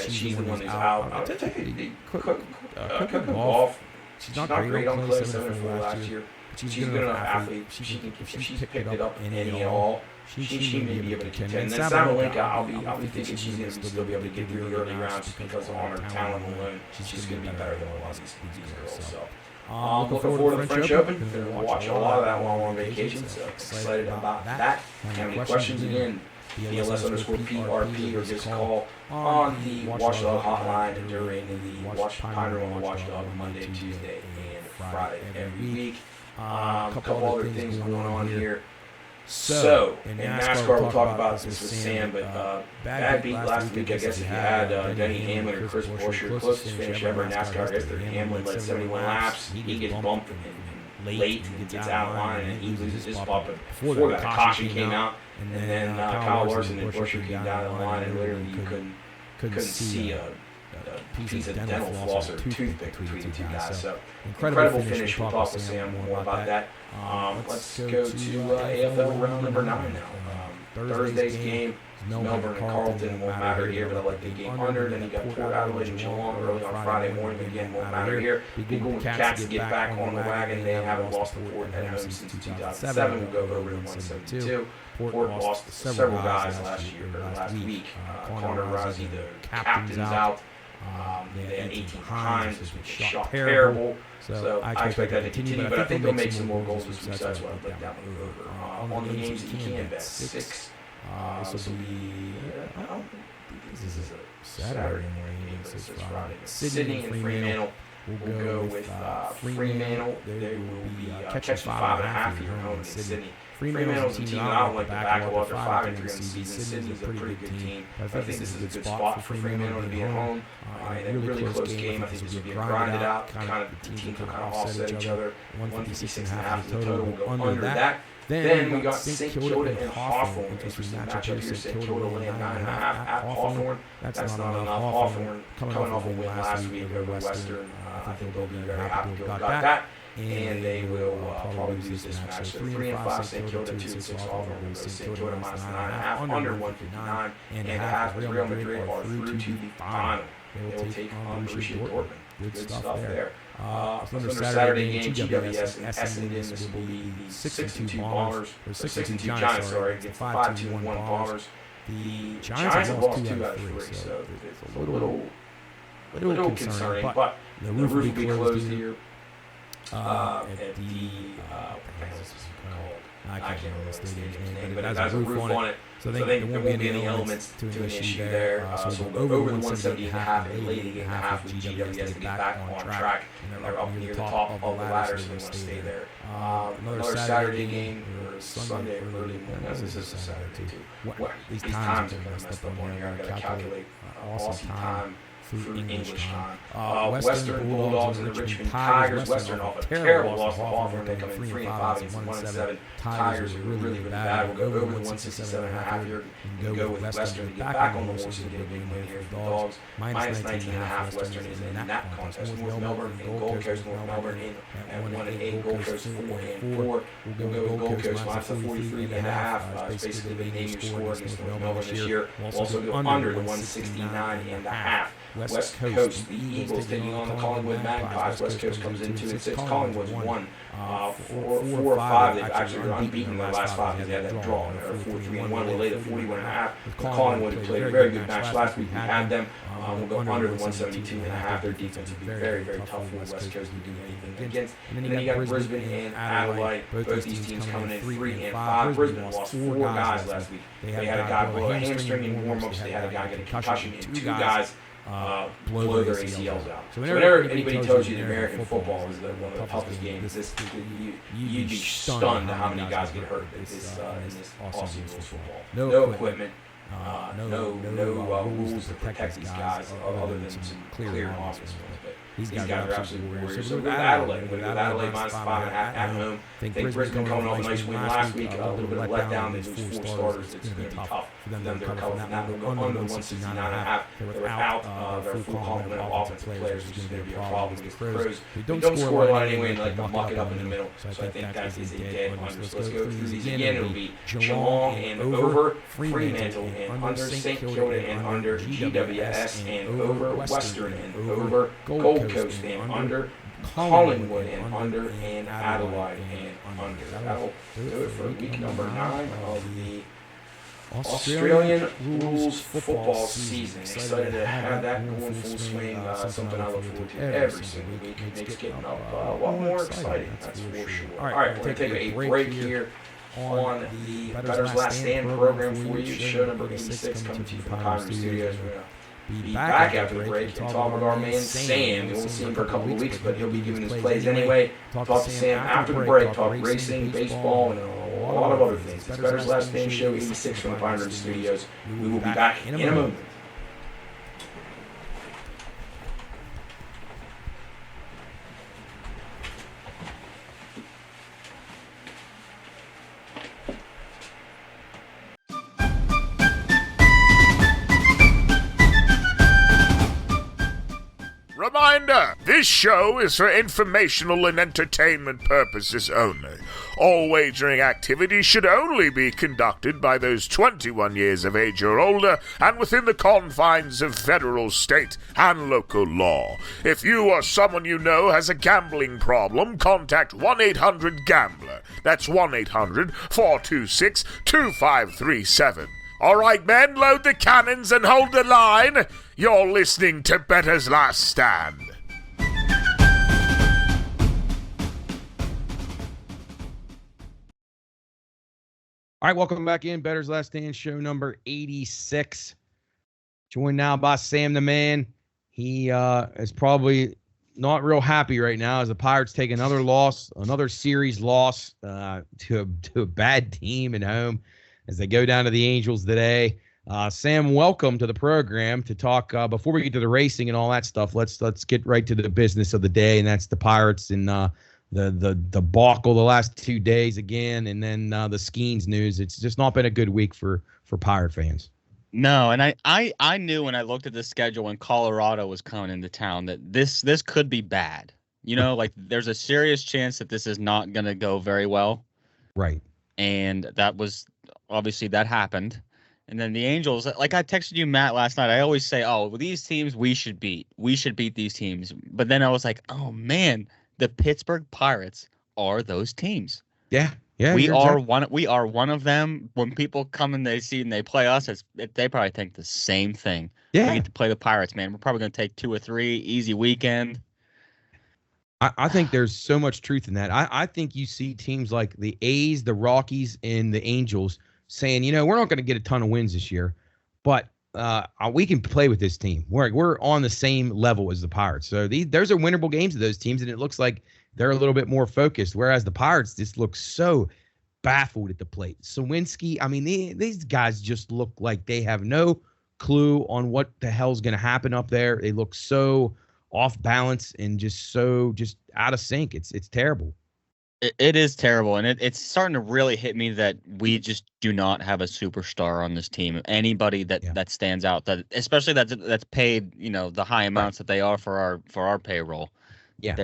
S3: she's the one who's out. I'll tell you, Cook Golf. She's not great on clay 7-4 last year. She's a good enough athlete. If she's picked it up in any at all, she may be able to contend. And then Sabalenka, I'll be thinking she's going to still be able to get through the early rounds because on her talent alone, she's going to be better than a lot of these girls. So, looking forward to the French Open. Going to watch a lot of that while we're on vacation. So excited about that. Have any questions again? BLS_PRP or just call on the Watchdog hotline during the Pine Room on Watchdog Monday, Tuesday, and Friday every week. A couple other things going on here. So, in NASCAR, we'll talk about this with Sam, but bad beat last week. I guess if you had Denny Hamlin or Chris Buescher, closest finish ever in NASCAR, I guess Hamlin led 71 laps. He gets bumped late and gets out of line, and he loses his spot. But before that, caution came out, and then Kyle Larson and Buescher came down the line, and literally you couldn't see a piece of dental floss or toothpick between the two guys. So incredible finish. We'll talk with Sam more about that. Let's go to AFL round number 9 now. Thursday's game, Melbourne and Carlton won't matter here, but I like the game under. Then you got Port Adelaide and Geelong early on Friday morning. Again, won't matter here. Big Golden Cats get back on the wagon. They haven't lost to Port at home since 2007. We'll go over to 172. Port lost several guys last week. Connor Rousey, the captain's out. They had 18 times, which was shot terrible. So I expect that to continue, but I think they'll make some more goals this week, so that's what I'd like down the over. On the games that you can bet, 6. This will be, I don't think this is a Saturday morning, this is Friday. Sydney and Fremantle. We'll go with Fremantle. They will be catching 5.5 here home in Sydney. Fremantle's a team that I don't like to back after 5-3 on the season. Sydney's a pretty good team. I think this is a good spot for Fremantle to be at home. In a really close game, I think this will be a grinded out, kind of the team can kind of offset each other. 156.5 is the total. We'll go under that. Then we got St. Kilda and Hawthorn. Interesting matchup here. St. Kilda laying 9.5 at Hawthorn. That's not enough. Hawthorn coming off a win last week over Western. I think they'll be very happy to have got that. And they will probably lose this match. So 3 and 5 St. Kilda, 2 and 6 Hawthorn. St. Kilda minus 9.5 under 159. And a half Real Madrid are through to the final. They will take on Borussia Dortmund. Good stuff there. Another Saturday game, GWS and Essendon. This will be the 6-2 Bombers, or 6-2 Giants, sorry, against 5-2-1 Bombers. The Giants have lost 2 out of 3, so it's a little concerning, but the roof will be closed here at the, I can't remember the stadium's name, but it has a roof on it. So I think there won't be any elements to an issue there. So we'll go over the 170.5 and late 8.5 with GWS to get back on track. And they're up near the top of the ladder, so they want to stay there. Another Saturday game, or Sunday early morning. This is a Saturday too. These times are messed up on here. I've got to calculate Aussie time through English time. Western Bulldogs and the Richmond Tigers. Western off a terrible loss to Hawthorn. They come in 3 and 5 against 1-7. Tigers are really bad. We'll go over the 167.5 here and go with Western to get back on the horse and get a big win here for the Dogs. Minus 19.5. Western is in that contest. North Melbourne and Gold Coast. North Melbourne in at 1-8. Gold Coast 4 and 4. We'll go with Gold Coast minus the 43.5. It's basically the name you score against North Melbourne this year. We'll also go under the 169.5. West Coast, the Eagles taking on the Collingwood Magpies. West Coast comes in 2 and 6. Collingwood's won 4 or 5. They've actually unbeaten in their last 5 because they had that draw. They're 4-3-1. We'll lay the 41.5. Collingwood played a very good match last week. We had them. We'll go under the 172.5. Their defense will be very, very tough for West Coast to do anything against. And then you got Brisbane and Adelaide. Both these teams coming in 3 and 5. Brisbane lost 4 guys last week. They had a guy blow a hamstring in warm-ups. They had a guy get a concussion, and 2 guys blow their ACLs out.
S1: So
S3: whenever anybody tells you that American football is one of the toughest games, you'd be stunned at how many guys get hurt in this Aussie Rules Football. No equipment. No rules to protect these guys other than some clear obvious ones. But these guys are absolutely warriors. So with Adelaide, minus 5.5 at home. I think Brisbane coming off a nice win last week. A little bit of letdown. They lose 4 starters. It's going to be tough for them to recover from that. They'll go under 169.5. They were out their full complement of offensive players, which is going to be a problem against the Crows. They don't score a lot anyway and like to muck it up in the middle. So I think that is a dead under. So let's go through these again. It'll be Geelong and over, Fremantle and under, St Kilda and under, GWS and over, Western and over, Gold Coast and under, Collingwood and under, and Adelaide and under. That'll do it for week number 9 of the Australian Rules Football season. Excited to have that going full swing. Something I look forward to every single week. It makes getting up a lot more exciting, that's for sure. All right, we're going to take a break here on the Bettor's Last Stand program for you. Show number 86 coming to you from the Pine Studios. We're going to be back after the break and talk with our man Sam. We won't see him for a couple of weeks, but he'll be giving his plays anyway. Talk to Sam after the break. Talk racing, baseball, and a lot of other things. It's Bettor's Last Stand Show 86 from the Pine Studios. We will be back in a moment.
S2: Reminder, this show is for informational and entertainment purposes only. All wagering activities should only be conducted by those 21 years of age or older and within the confines of federal, state, and local law. If you or someone you know has a gambling problem, contact 1-800-GAMBLER. That's 1-800-426-2537. All right, men, load the cannons and hold the line. You're listening to Bettor's Last Stand.
S1: All right, welcome back in. Bettor's Last Stand, show number 86. Joined now by Sam the Man. He is probably not real happy right now as the Pirates take another loss, another series loss to a bad team at home as they go down to the Angels today. Sam, welcome to the program to talk. Before we get to the racing and all that stuff, let's get right to the business of the day, and that's the Pirates and the debacle the last 2 days again, and then the Skeens news. It's just not been a good week for Pirate fans.
S4: No, and I knew when I looked at the schedule when Colorado was coming into town that this could be bad. You know, like there's a serious chance that this is not going to go very well.
S1: Right.
S4: And that was obviously that happened. And then the Angels, like I texted you, Matt, last night. I always say, oh, well, these teams we should beat. We should beat these teams. But then I was like, oh, man, the Pittsburgh Pirates are those teams.
S1: Yeah. Yeah.
S4: We are one of them. When people come and they see and they play us, they probably think the same thing.
S1: Yeah.
S4: We get to play the Pirates, man. We're probably going to take 2 or 3, easy weekend.
S1: I think there's so much truth in that. I think you see teams like the A's, the Rockies, and the Angels saying, you know, we're not going to get a ton of wins this year, but we can play with this team. We're on the same level as the Pirates. So there's a winnable games of those teams, and it looks like they're a little bit more focused, whereas the Pirates just look so baffled at the plate. Sawinski, I mean, these guys just look like they have no clue on what the hell's going to happen up there. They look so off balance and just out of sync. It's terrible.
S4: It is terrible, and it's starting to really hit me that we just do not have a superstar on this team. Anybody that stands out, that especially that's paid, you know, the high amounts that they are for our payroll.
S1: Yeah,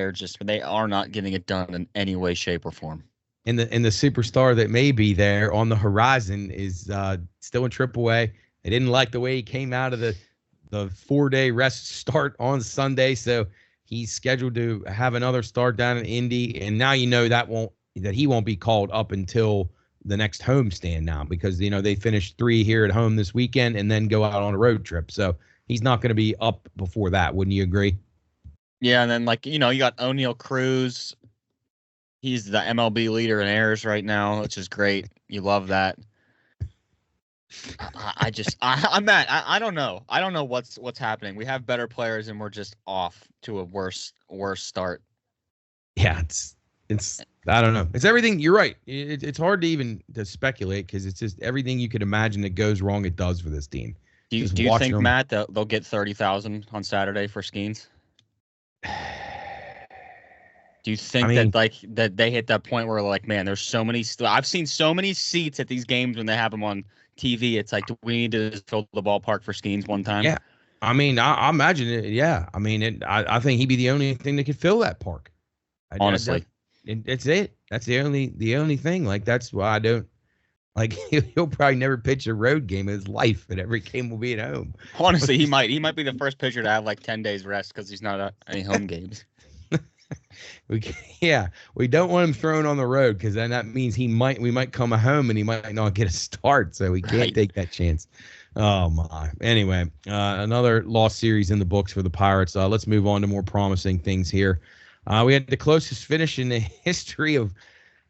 S4: they are not getting it done in any way, shape, or form.
S1: And the superstar that may be there on the horizon is still in AAA. They didn't like the way he came out of the 4-day rest start on Sunday, so he's scheduled to have another start down in Indy, and now you know that he won't be called up until the next homestand now, because you know they finished 3 here at home this weekend and then go out on a road trip. So he's not going to be up before that. Wouldn't you agree?
S4: Yeah, and then you got O'Neal Cruz. He's the MLB leader in errors right now, which is great. You love that. I'm Matt. I don't know. I don't know what's happening. We have better players and we're just off to a worse start.
S1: Yeah, it's I don't know. It's everything. You're right. It's hard to even to speculate because it's just everything you could imagine that goes wrong. It does for this team.
S4: Do you think, them, Matt, that they'll get 30,000 on Saturday for Skeens? Do you think that they hit that point where like, man, there's so many? I've seen so many seats at these games when they have them on TV. It's like, do we need to fill the ballpark for Skeens one time?
S1: Yeah, I mean, I imagine it. Yeah, I mean, I think he'd be the only thing that could fill that park.
S4: Honestly,
S1: that's it. That's the only thing. Like that's why I don't. Like he'll probably never pitch a road game in his life, but every game will be at home.
S4: Honestly, he might be the first pitcher to have like 10 days rest because he's not at any home games.
S1: We don't want him thrown on the road because then that means we might come home and he might not get a start, so we can't take that chance. Oh my. Anyway, another lost series in the books for the Pirates. Let's move on to more promising things here. We had the closest finish in the history of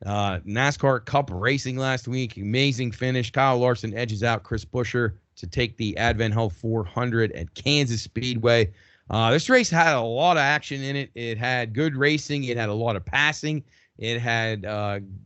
S1: NASCAR Cup racing last week. Amazing finish. Kyle Larson edges out Chris Buescher to take the Advent Health 400 at Kansas Speedway. This race had a lot of action in it. It had good racing. It had a lot of passing. It had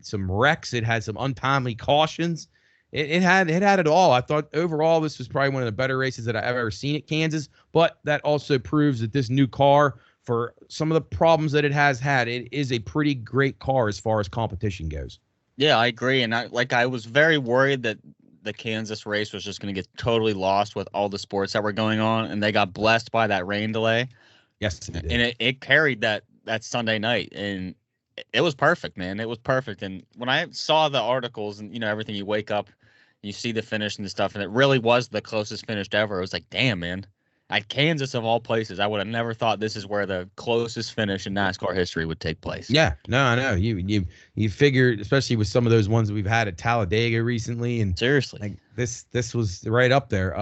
S1: some wrecks. It had some untimely cautions. It had it all. I thought overall this was probably one of the better races that I've ever seen at Kansas, but that also proves that this new car, for some of the problems that it has had, it is a pretty great car as far as competition goes.
S4: Yeah, I agree. And I was very worried that the Kansas race was just going to get totally lost with all the sports that were going on, and they got blessed by that rain delay.
S1: Yes, it did.
S4: And it carried that Sunday night, and it was perfect, man. It was perfect. And when I saw the articles and, everything, you wake up, you see the finish and stuff, and it really was the closest finish ever. It was like, damn, man. At Kansas, of all places, I would have never thought this is where the closest finish in NASCAR history would take place.
S1: Yeah, no, I know. You figured, especially with some of those ones that we've had at Talladega recently, and
S4: seriously,
S1: like this was right up there.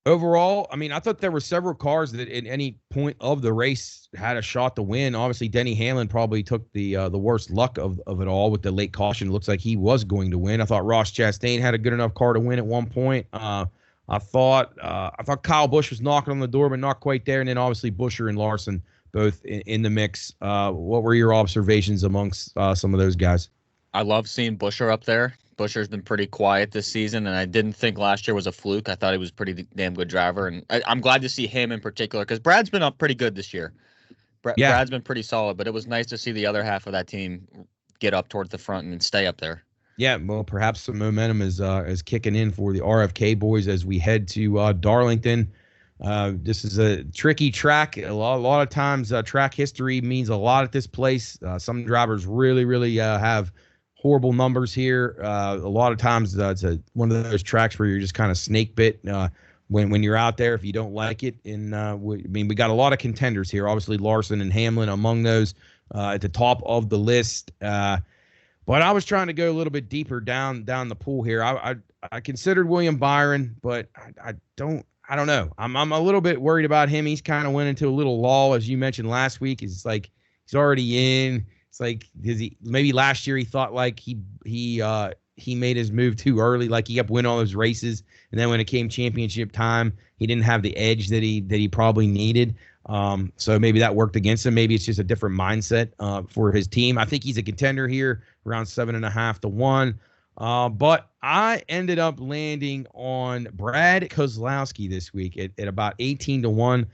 S1: Overall, I mean, I thought there were several cars that at any point of the race had a shot to win. Obviously, Denny Hamlin probably took the worst luck of it all with the late caution. It looks like he was going to win. I thought Ross Chastain had a good enough car to win at one point. I thought Kyle Busch was knocking on the door, but not quite there. And then obviously Buescher and Larson both in the mix. What were your observations amongst some of those guys?
S4: I love seeing Buescher up there. Buescher's been pretty quiet this season, and I didn't think last year was a fluke. I thought he was a pretty damn good driver, and I'm glad to see him in particular because Brad's been up pretty good this year. Brad's been pretty solid, but it was nice to see the other half of that team get up towards the front and stay up there.
S1: Yeah, well, perhaps some momentum is kicking in for the RFK boys as we head to Darlington. This is a tricky track. A lot of times track history means a lot at this place. Some drivers really have horrible numbers here. A lot of times it's one of those tracks where you're just kind of snake bit when you're out there if you don't like it. And we got a lot of contenders here. Obviously, Larson and Hamlin among those at the top of the list. But I was trying to go a little bit deeper down the pool here. I considered William Byron, but I don't know. I'm a little bit worried about him. He's kind of went into a little lull, as you mentioned last week. It's like he's already in. It's like maybe last year he thought like he made his move too early, like he kept winning all those races, and then when it came championship time, he didn't have the edge that he probably needed. So maybe that worked against him. Maybe it's just a different mindset for his team. I think he's a contender here, around 7.5 to 1. But I ended up landing on Brad Keselowski this week at about 18 to 1.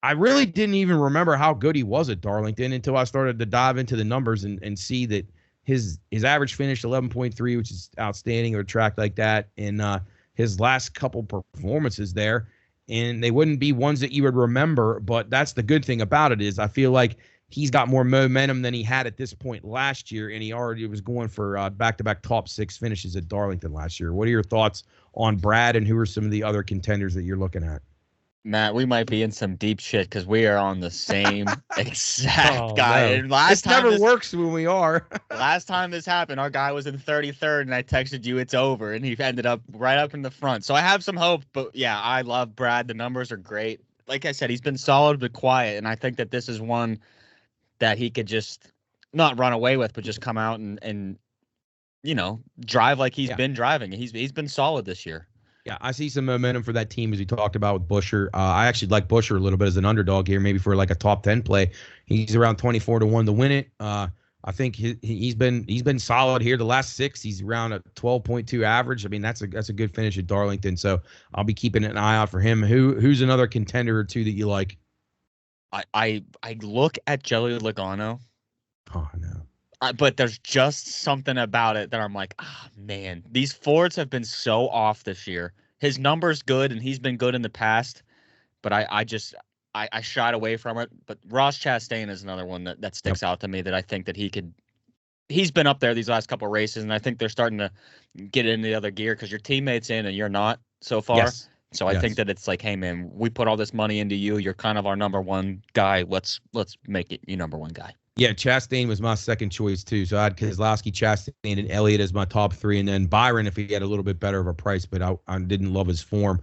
S1: I really didn't even remember how good he was at Darlington until I started to dive into the numbers and see that his average finished 11.3, which is outstanding at a track like that. And his last couple performances there, and they wouldn't be ones that you would remember, but that's the good thing about it is I feel like he's got more momentum than he had at this point last year, and he already was going for back-to-back top 6 finishes at Darlington last year. What are your thoughts on Brad, and who are some of the other contenders that you're looking at?
S4: Matt, we might be in some deep shit because we are on the same exact guy.
S1: No. It never works when we are.
S4: Last time this happened, our guy was in 33rd, and I texted you it's over, and he ended up right up in the front. So I have some hope, but yeah, I love Brad. The numbers are great. Like I said, he's been solid but quiet, and I think that this is one that he could just not run away with, but just come out and drive like he's been driving. He's been solid this year.
S1: Yeah, I see some momentum for that team as we talked about with Busher. I actually like Busher a little bit as an underdog here, maybe for like a top 10 play. He's around 24-1 to win it. I think he's been solid here the last 6. He's around a 12.2 average. I mean, that's a good finish at Darlington. So I'll be keeping an eye out for him. Who's another contender or two that you like?
S4: I look at Joey Logano.
S1: Oh no.
S4: But there's just something about it that I'm like, man, these Fords have been so off this year. His number's good, and he's been good in the past, but I shied away from it. But Ross Chastain is another one that sticks out to me that I think that he's been up there these last couple of races, and I think they're starting to get into the other gear because your teammate's in and you're not so far.
S1: Yes.
S4: So I think that it's like, hey, man, we put all this money into you. You're kind of our number one guy. Let's make it your number one guy.
S1: Yeah, Chastain was my second choice, too. So I had Keselowski, Chastain, and Elliott as my top 3, and then Byron if he had a little bit better of a price, but I didn't love his form.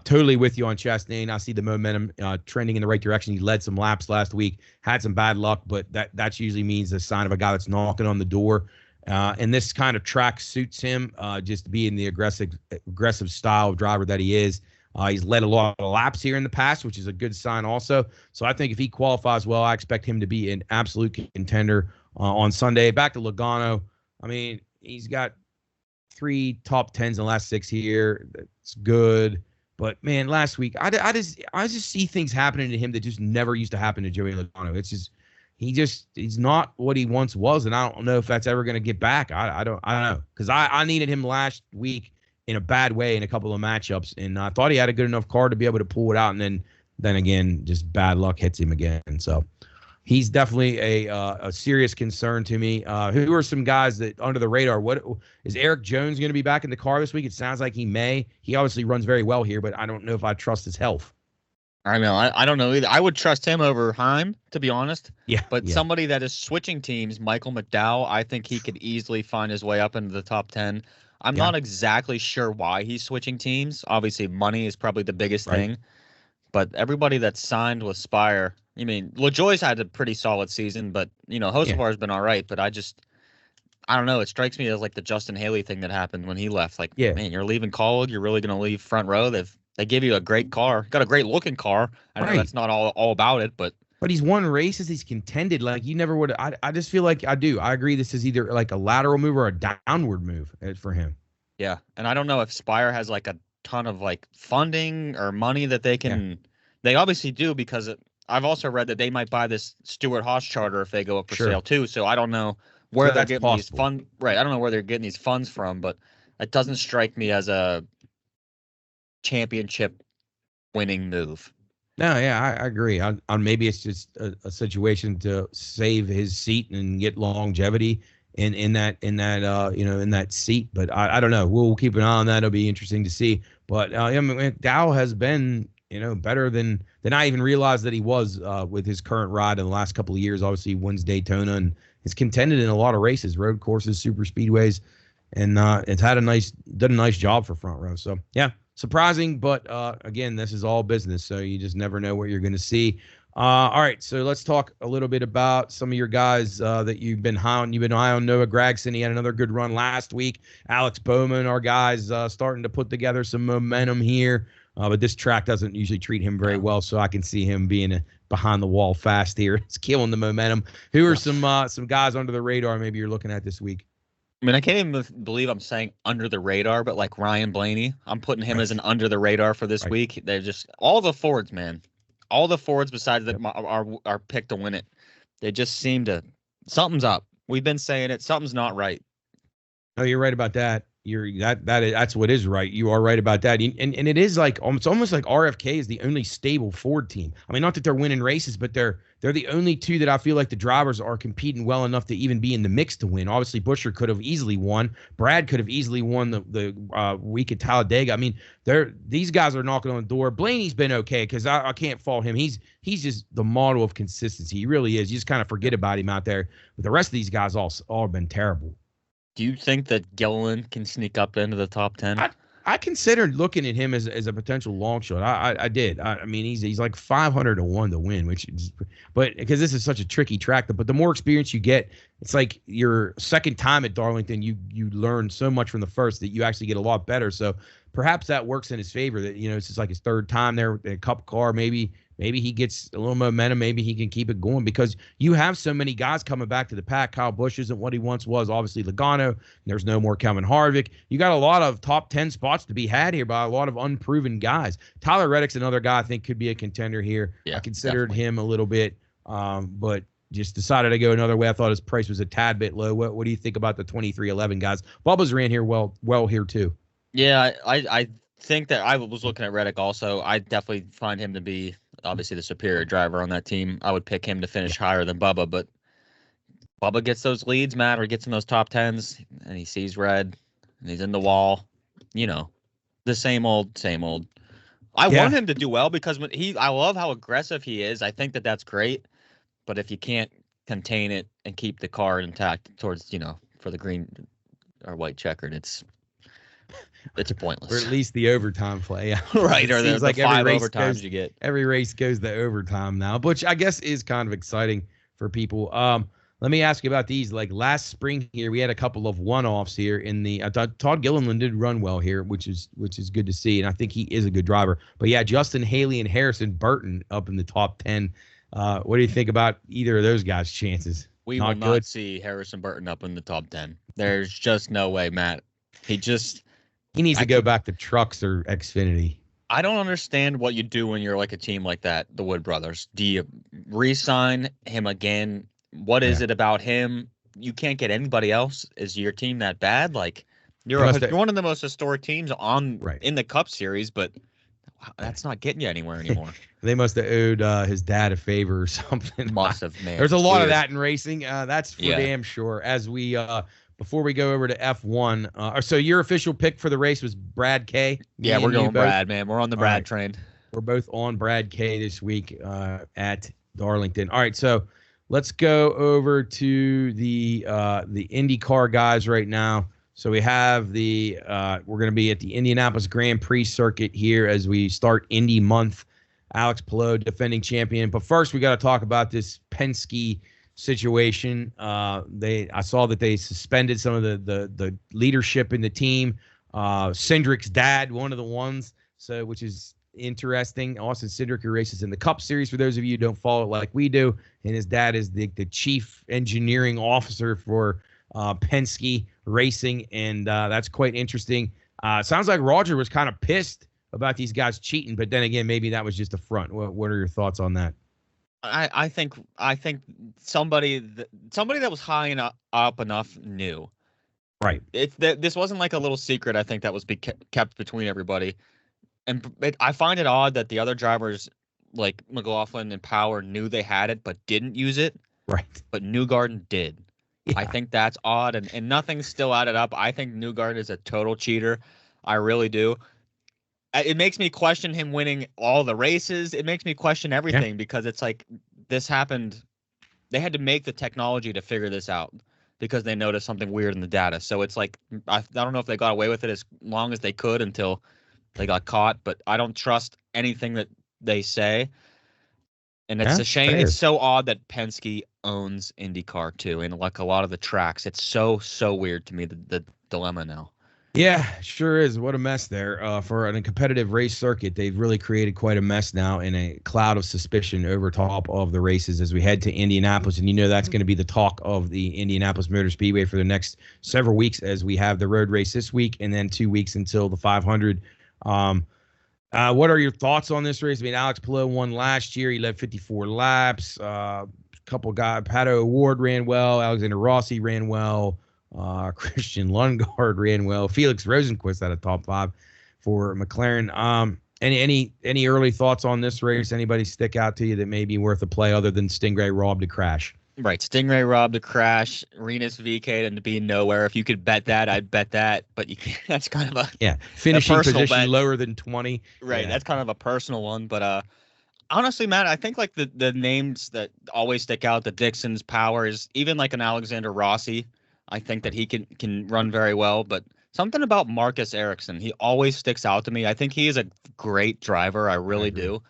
S1: Totally with you on Chastain. I see the momentum trending in the right direction. He led some laps last week, had some bad luck, but that usually means a sign of a guy that's knocking on the door. And this kind of track suits him, just being the aggressive style of driver that he is. He's led a lot of laps here in the past, which is a good sign also. So I think if he qualifies well, I expect him to be an absolute contender on Sunday. Back to Logano. I mean, he's got 3 top 10s in the last 6 here. That's good. But, man, last week, I just see things happening to him that just never used to happen to Joey Logano. It's just he's not what he once was, and I don't know if that's ever going to get back. I don't know, because I needed him last week in a bad way in a couple of matchups, and I thought he had a good enough car to be able to pull it out, and then again, just bad luck hits him again. So he's definitely a serious concern to me. Who are some guys that under the radar? What is Eric Jones going to be back in the car this week? It sounds like he may. He obviously runs very well here, but I don't know if I trust his health.
S4: I know. I don't know either. I would trust him over Heim, to be honest.
S1: Yeah.
S4: But somebody that is switching teams, Michael McDowell, I think he could easily find his way up into the top 10. I'm not exactly sure why he's switching teams. Obviously, money is probably the biggest thing. But everybody that's signed with Spire, I mean, LaJoy's had a pretty solid season, but, Hocevar's been all right. But I don't know. It strikes me as like the Justin Haley thing that happened when he left. Like, man, you're leaving College. You're really going to leave front row. They give you a great car. Got a great looking car. I know that's not all about it, but
S1: he's won races. He's contended. Like you never would. I just feel like I do. I agree. This is either like a lateral move or a downward move for him.
S4: Yeah, and I don't know if Spire has like a ton of like funding or money that they can. Yeah. They obviously do because I've also read that they might buy this Stewart Haas charter if they go up for sale too. So I don't know where they're getting these funds. Right, I don't know where they're getting these funds from, but it doesn't strike me as a championship winning move.
S1: No, yeah, I agree. Maybe it's just a situation to save his seat and get longevity in that seat. But I don't know. We'll keep an eye on that. It'll be interesting to see. But McDowell has been better than I even realized that he was with his current ride in the last couple of years. Obviously, he wins Daytona and has contended in a lot of races, road courses, super speedways, and it's done a nice job for front row. So yeah. Surprising, but again, this is all business, so you just never know what you're going to see. All right, so let's talk a little bit about some of your guys that you've been high on. You've been high on Noah Gragson. He had another good run last week. Alex Bowman, our guys, starting to put together some momentum here, but this track doesn't usually treat him very well, so I can see him being behind the wall fast here. It's killing the momentum. Who are some guys under the radar maybe you're looking at this week?
S4: I mean, I can't even believe I'm saying under the radar, but like Ryan Blaney, I'm putting him as an under the radar for this week. They're just all the Fords, man. All the Fords besides our pick to win it. They just seem to something's up. We've been saying it. Something's not right.
S1: No, you're right about that. That's what is right. You are right about that. And it is like it's almost like RFK is the only stable Ford team. I mean, not that they're winning races, but they're the only two that I feel like the drivers are competing well enough to even be in the mix to win. Obviously, Busher could have easily won. Brad could have easily won the week at Talladega. I mean, these guys are knocking on the door. Blaney's been okay because I can't fault him. He's just the model of consistency. He really is. You just kind of forget about him out there. But the rest of these guys all have been terrible.
S4: Do you think that Gilliland can sneak up into the top 10?
S1: I considered looking at him as a potential long shot. I did. I mean, he's like 500 to 1 to win, which is, but because this is such a tricky track, but the more experience you get, it's like your second time at Darlington, you learn so much from the first that you actually get a lot better. So perhaps that works in his favor. That it's just like his third time there in a Cup car. Maybe he gets a little momentum. Maybe he can keep it going because you have so many guys coming back to the pack. Kyle Busch isn't what he once was. Obviously, Logano. There's no more Kevin Harvick. You got a lot of top 10 spots to be had here by a lot of unproven guys. Tyler Reddick's another guy I think could be a contender here.
S4: Yeah,
S1: I considered him a little bit, but just decided to go another way. I thought his price was a tad bit low. What do you think about the 23-11 guys? Bubba's ran here well here too.
S4: Yeah, I think that I was looking at Reddick also. I definitely find him to be obviously the superior driver on that team. I would pick him to finish higher than Bubba, but Bubba gets those leads, Matt, or he gets in those top 10s, and he sees red, and he's in the wall. The same old. I want him to do well because I love how aggressive he is. I think that's great, but if you can't contain it and keep the car intact towards, for the green or white checkered, it's pointless.
S1: Or at least the overtime play.
S4: Right, or the
S1: like
S4: 5 overtimes you get.
S1: Every race goes to overtime now, which I guess is kind of exciting for people. Let me ask you about these. Like last spring here, we had a couple of one-offs here in the Todd Gilliland did run well here, which is good to see, and I think he is a good driver. But yeah, Justin Haley and Harrison Burton up in the top 10. What do you think about either of those guys' chances?
S4: We will not see Harrison Burton up in the top 10. There's just no way, Matt. He needs
S1: to go back to trucks or Xfinity.
S4: I don't understand what you do when you're like a team like that, the Wood brothers. Do you re-sign him again? What is it about him? You can't get anybody else. Is your team that bad? Like you're one of the most historic teams in the Cup Series, but that's not getting you anywhere anymore.
S1: They must have owed his dad a favor or something.
S4: Must have, man.
S1: There's a lot of that in racing. That's for damn sure. As we before we go over to F1, so your official pick for the race was Brad K.
S4: Yeah, we're going Brad, man. We're on the Brad train.
S1: We're both on Brad K this week at Darlington. All right, so let's go over to the IndyCar guys right now. So we have we're going to be at the Indianapolis Grand Prix circuit here as we start Indy month. Alex Palou, defending champion. But first, we got to talk about this Penske situation. I saw that they suspended some of the leadership in the team. Cindric's dad, one of the ones, which is interesting. Austin Cindric, who races in the Cup Series, for those of you who don't follow it like we do, and his dad is the chief engineering officer for Penske Racing, and that's quite interesting. Sounds like Roger was kind of pissed about these guys cheating, but then again, maybe that was just a front. What are your thoughts on that?
S4: I think somebody that was high up enough knew.
S1: Right.
S4: This wasn't like a little secret. I think that was kept between everybody. And I find it odd that the other drivers, like McLaughlin and Power, knew they had it but didn't use it.
S1: Right.
S4: But Newgarden did. Yeah. I think that's odd, and nothing's still added up. I think Newgarden is a total cheater. I really do. It makes me question him winning all the races. It makes me question everything because it's like this happened. They had to make the technology to figure this out because they noticed something weird in the data. So it's like I don't know if they got away with it as long as they could until they got caught, but I don't trust anything that they say. And it's a shame. Fair. It's so odd that Penske owns IndyCar too, and like a lot of the tracks. It's so weird to me, the dilemma now.
S1: Yeah, sure is. What a mess there. For a competitive race circuit, they've really created quite a mess now in a cloud of suspicion over top of the races as we head to Indianapolis. And that's going to be the talk of the Indianapolis Motor Speedway for the next several weeks as we have the road race this week and then 2 weeks until the 500. What are your thoughts on this race? I mean, Alex Palou won last year. He led 54 laps. Couple guys, Pato O'Ward ran well. Alexander Rossi ran well. Christian Lundgaard ran well. Felix Rosenqvist had a top 5 for McLaren. Any early thoughts on this race? Anybody stick out to you that may be worth a play other than Stingray robbed to crash?
S4: Right, Stingray robbed to crash. Rinus VeeKay and to be nowhere. If you could bet that, I'd bet that. But you can't. That's kind of
S1: finishing position
S4: bet.
S1: Lower than 20.
S4: Right, that's kind of a personal one. But honestly, Matt, I think like the names that always stick out, the Dixons, Powers, even like an Alexander Rossi. I think that he can run very well, but Something about Marcus Ericsson. He always sticks out to me. I think he is a great driver. I really do.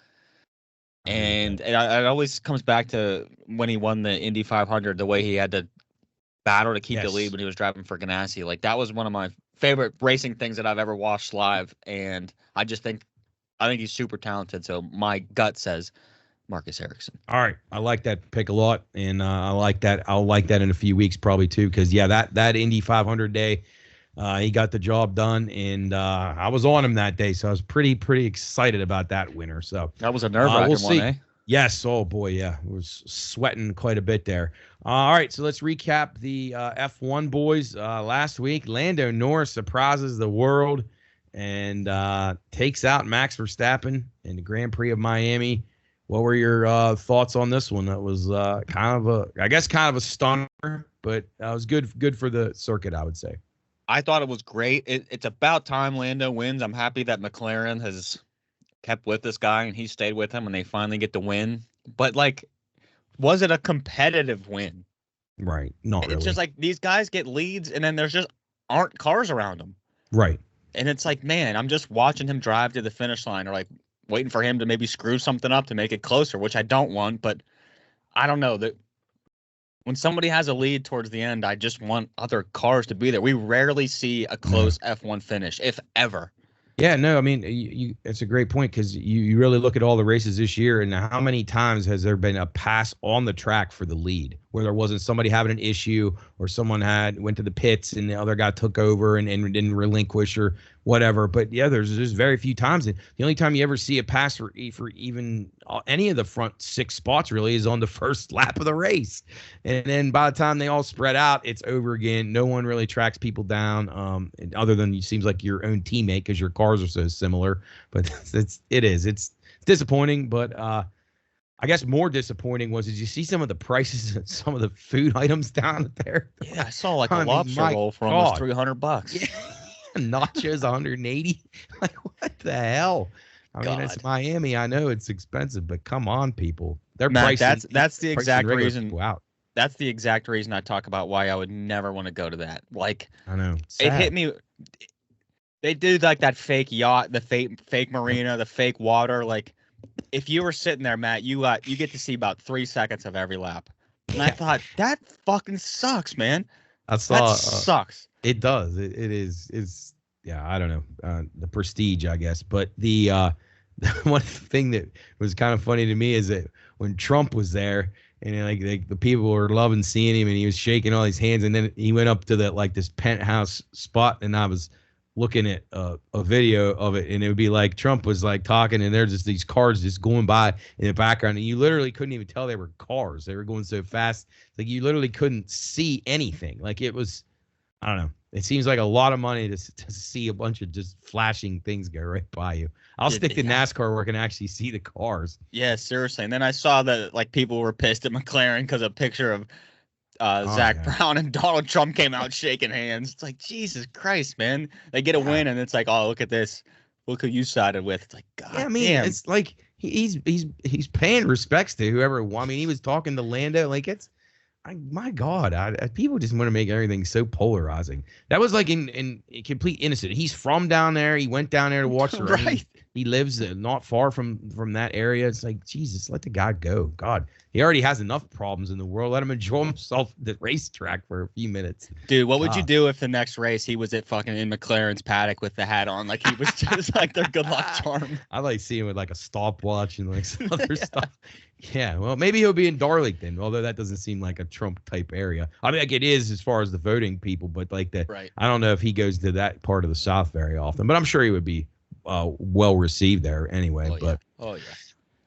S4: And it always comes back to when he won the Indy 500, the way he had to battle to keep the lead when he was driving for Ganassi. Like, that was one of my favorite racing things that I've ever watched live. And I think he's super talented. So my gut says Marcus Ericsson.
S1: All right. I like that pick a lot. And I like that. I'll like that in a few weeks probably too. Because, that Indy 500 day, he got the job done. And I was on him that day. So I was pretty excited about that winner. So
S4: that was a nerve-wracking one, eh?
S1: Yes. Oh, boy. Yeah. I was sweating quite a bit there. All right. So let's recap the F1 boys. Last week, Lando Norris surprises the world and takes out Max Verstappen in the Grand Prix of Miami. What were your thoughts on this one? That was kind of a stunner, but it was good for the circuit, I would say.
S4: I thought it was great. It's about time Lando wins. I'm happy that McLaren has kept with this guy and he stayed with him and they finally get the win. But, like, was it a competitive win?
S1: Right. Not really.
S4: It's just like these guys get leads and then there's just aren't cars around them.
S1: Right.
S4: And it's like, man, I'm just watching him drive to the finish line or, like, waiting for him to maybe screw something up to make it closer, which I don't want. But I don't know that when somebody has a lead towards the end, I just want other cars to be there. We rarely see a close F1 finish, if ever.
S1: Yeah, no, I mean, it's a great point because you really look at all the races this year and how many times has there been a pass on the track for the lead where there wasn't somebody having an issue or someone went to the pits and the other guy took over and didn't relinquish or whatever. But yeah, there's just very few times. And the only time you ever see a pass for even any of the front six spots really is on the first lap of the race. And then by the time they all spread out, it's over again. No one really tracks people down other than it seems like your own teammate because your cars are so similar. But it's disappointing. But I guess more disappointing did you see some of the prices of some of the food items down there?
S4: Yeah, I saw like a lobster roll for almost $300.
S1: Yeah. Nachos 180. Like, what the hell? I mean, it's Miami. I know it's expensive, but come on, people. They're pricing.
S4: That's the exact reason. Wow. That's the exact reason I talk about why I would never want to go to that. Like,
S1: I know
S4: it hit me. They do like that fake yacht, the fake marina, the fake water. Like, if you were sitting there, Matt, you get to see about 3 seconds of every lap. And I thought that fucking sucks, man. That sucks.
S1: It does. It is. Yeah, I don't know. The prestige, I guess. But the one thing that was kind of funny to me is that when Trump was there and like the people were loving seeing him and he was shaking all his hands and then he went up to this penthouse spot and I was looking at a video of it and it would be like Trump was like talking and there's just these cars just going by in the background and you literally couldn't even tell they were cars. They were going so fast. Like you literally couldn't see anything. Like it was, I don't know. It seems like a lot of money to see a bunch of just flashing things go right by you. I'll stick to NASCAR where I can actually see the cars.
S4: Yeah, seriously. And then I saw that like people were pissed at McLaren because a picture of Zach Brown and Donald Trump came out shaking hands. It's like, Jesus Christ, man. They get a win and it's like, oh, look at this. Look who you sided with. It's like, God damn.
S1: It's like he's paying respects to whoever won. I mean, he was talking to Lando. Like my God, people just want to make everything so polarizing. That was like in complete innocent. He's from down there. He went down there to watch the race.
S4: Right.
S1: He lives not far from that area. It's like, Jesus, let the guy go. God, he already has enough problems in the world. Let him enjoy himself at the racetrack for a few minutes.
S4: Dude, what would you do if the next race he was at fucking in McLaren's paddock with the hat on? Like he was just like their good luck charm.
S1: I like seeing him with like a stopwatch and like some other stuff. Yeah, well, maybe he'll be in Darlington, although that doesn't seem like a Trump type area. I mean, like it is as far as the voting people, but like
S4: right.
S1: I don't know if he goes to that part of the South very often, but I'm sure he would be well received there anyway.
S4: Yeah.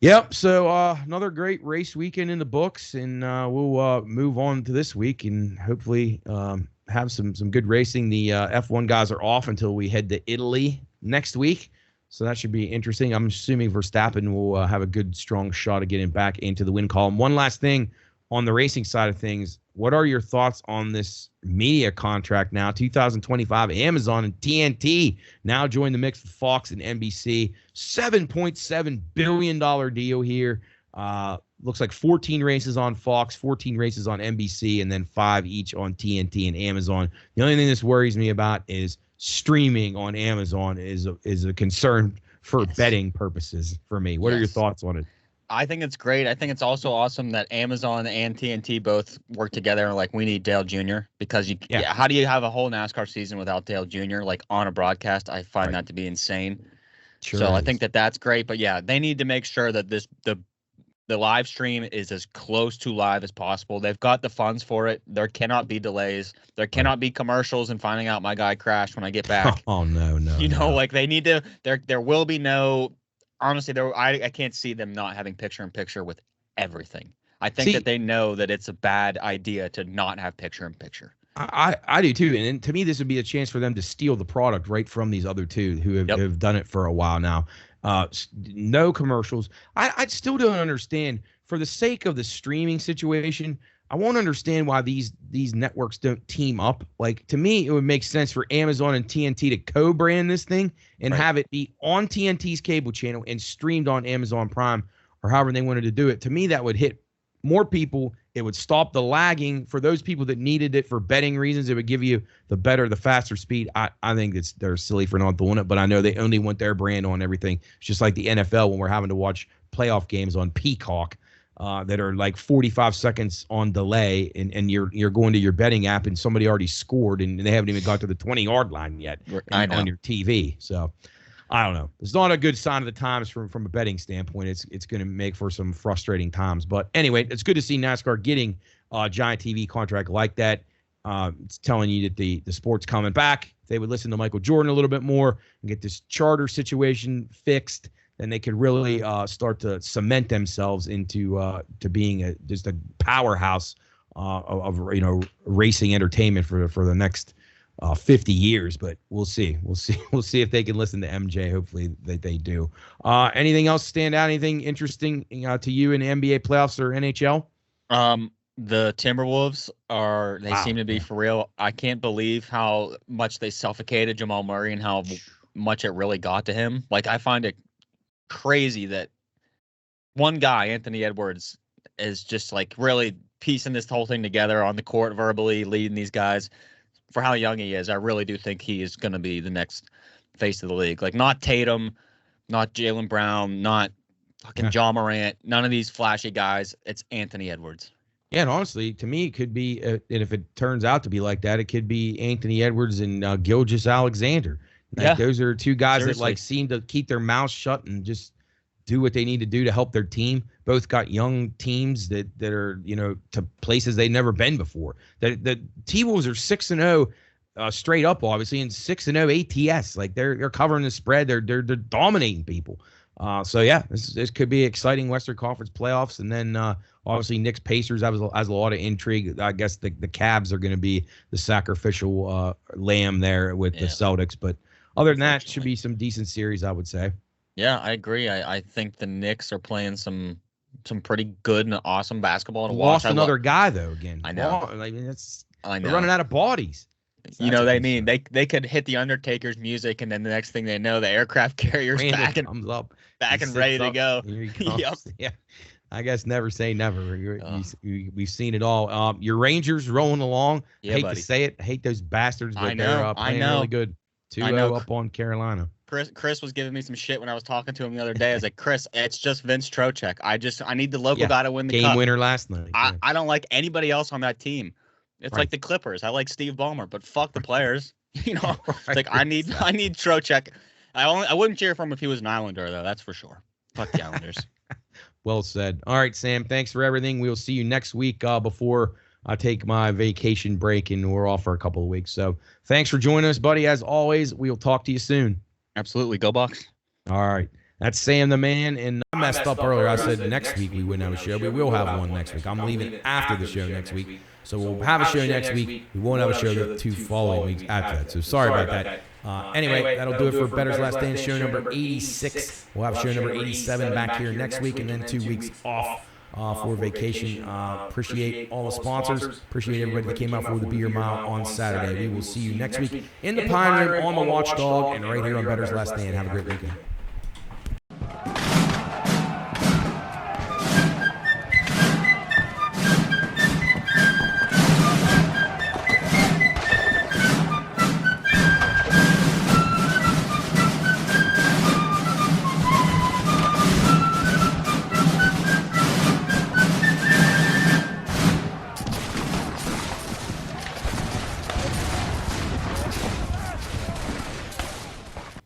S1: Yep. So another great race weekend in the books, and we'll move on to this week and hopefully have some good racing. The F1 guys are off until we head to Italy next week. So that should be interesting. I'm assuming Verstappen will have a good, strong shot of getting back into the win column. One last thing on the racing side of things. What are your thoughts on this media contract now? 2025, Amazon and TNT now join the mix with Fox and NBC. $7.7 billion deal here. Looks like 14 races on Fox, 14 races on NBC, and then 5 each on TNT and Amazon. The only thing this worries me about is streaming on Amazon is a concern for betting purposes for me. What are your thoughts on it?
S4: I think it's great. I think it's also awesome that Amazon and TNT both work together. Like, we need Dale Jr. because how do you have a whole NASCAR season without Dale Jr. like on a broadcast? I find that to be insane.
S1: Sure
S4: so
S1: is.
S4: I think that's great. But yeah, they need to make sure that the live stream is as close to live as possible. They've got the funds for it. There cannot be delays. There cannot be commercials and finding out my guy crashed when I get back.
S1: Oh no.
S4: Like, they need to. There will be no. Honestly, I can't see them not having picture-in-picture with everything. I think that they know that it's a bad idea to not have picture-in-picture.
S1: I do too, and to me, this would be a chance for them to steal the product right from these other two who have done it for a while now. No commercials. I still don't understand. For the sake of the streaming situation, I won't understand why these networks don't team up. Like, to me, it would make sense for Amazon and TNT to co-brand this thing and have it be on TNT's cable channel and streamed on Amazon Prime or however they wanted to do it. To me, that would hit more people. It would stop the lagging for those people that needed it for betting reasons. It would give you the better, the faster speed. I think they're silly for not doing it, but I know they only want their brand on everything. It's just like the NFL when we're having to watch playoff games on Peacock. That are like 45 seconds on delay, and you're going to your betting app and somebody already scored and they haven't even got to the 20-yard line yet on your TV. So I don't know. It's not a good sign of the times from a betting standpoint. It's going to make for some frustrating times. But anyway, it's good to see NASCAR getting a giant TV contract like that. It's telling you that the sport's coming back. If they would listen to Michael Jordan a little bit more and get this charter situation fixed, then they could really start to cement themselves into to being just a powerhouse of racing entertainment for the next 50 years. But we'll see if they can listen to MJ. Hopefully they do. Anything else stand out? Anything interesting to you in the NBA playoffs or NHL?
S4: The Timberwolves seem to be for real. I can't believe how much they suffocated Jamal Murray and how much it really got to him. Like, I find it crazy that one guy, Anthony Edwards, is just like really piecing this whole thing together on the court, verbally leading these guys. For how young he is, I really do think he is going to be the next face of the league. Like, not Tatum, not Jaylen Brown, not fucking John Morant, none of these flashy guys. It's Anthony Edwards.
S1: Yeah, and honestly, to me, it could be, and if it turns out to be like that, it could be Anthony Edwards and Gilgeous-Alexander. Those are two guys that like seem to keep their mouths shut and just do what they need to do to help their team. Both got young teams that are, to places they've never been before. The T-Wolves are 6-0 straight up, obviously, and 6-0 ATS. Like, they're covering the spread. They're dominating people. So yeah, this could be exciting Western Conference playoffs, and then obviously Knicks Pacers has a lot of intrigue. I guess the Cavs are going to be the sacrificial lamb there with the Celtics, but other than that, should be some decent series, I would say.
S4: Yeah, I agree. I think the Knicks are playing some pretty good and awesome basketball to watch.
S1: Lost another guy though again.
S4: I know.
S1: They're running out of bodies.
S4: They could hit the Undertaker's music, and then the next thing they know, the aircraft carrier's back and ready to go.
S1: Here he comes. Yep. Yeah. I guess never say never. We've seen it all. Your Rangers rolling along.
S4: Yeah,
S1: I hate
S4: buddy.
S1: to say it. I hate those bastards, but they're playing really good. 2-0 up on Carolina.
S4: Chris was giving me some shit when I was talking to him the other day. I was like, Chris, it's just Vince Trocheck. I need the local guy to win the
S1: game winner last night.
S4: I don't like anybody else on that team. It's like the Clippers. I like Steve Ballmer, but fuck the players. It's like I need Trocheck. I wouldn't cheer for him if he was an Islander, though. That's for sure. Fuck the Islanders.
S1: Well said. All right, Sam. Thanks for everything. We'll see you next week before I take my vacation break, and we're off for a couple of weeks. So thanks for joining us, buddy. As always, we'll talk to you soon.
S4: Absolutely. Go Bucks.
S1: All right. That's Sam the man. And I messed up earlier. I said next week we wouldn't have a show. We will have one next week. I'm leaving after the show next week. So we'll have a show next week. We won't have a show the 2 following weeks after that. So sorry about that. Anyway, that'll do it for Bettor's Last Stand, show number 86. We'll have show number 87 back here next week, and then 2 weeks off for vacation. Appreciate all the sponsors. Appreciate everybody that came out for the Beer Mile on Saturday. We will see you next week in the Pine Room on the Watchdog and right here on Bettor's Last Stand. Have a great weekend.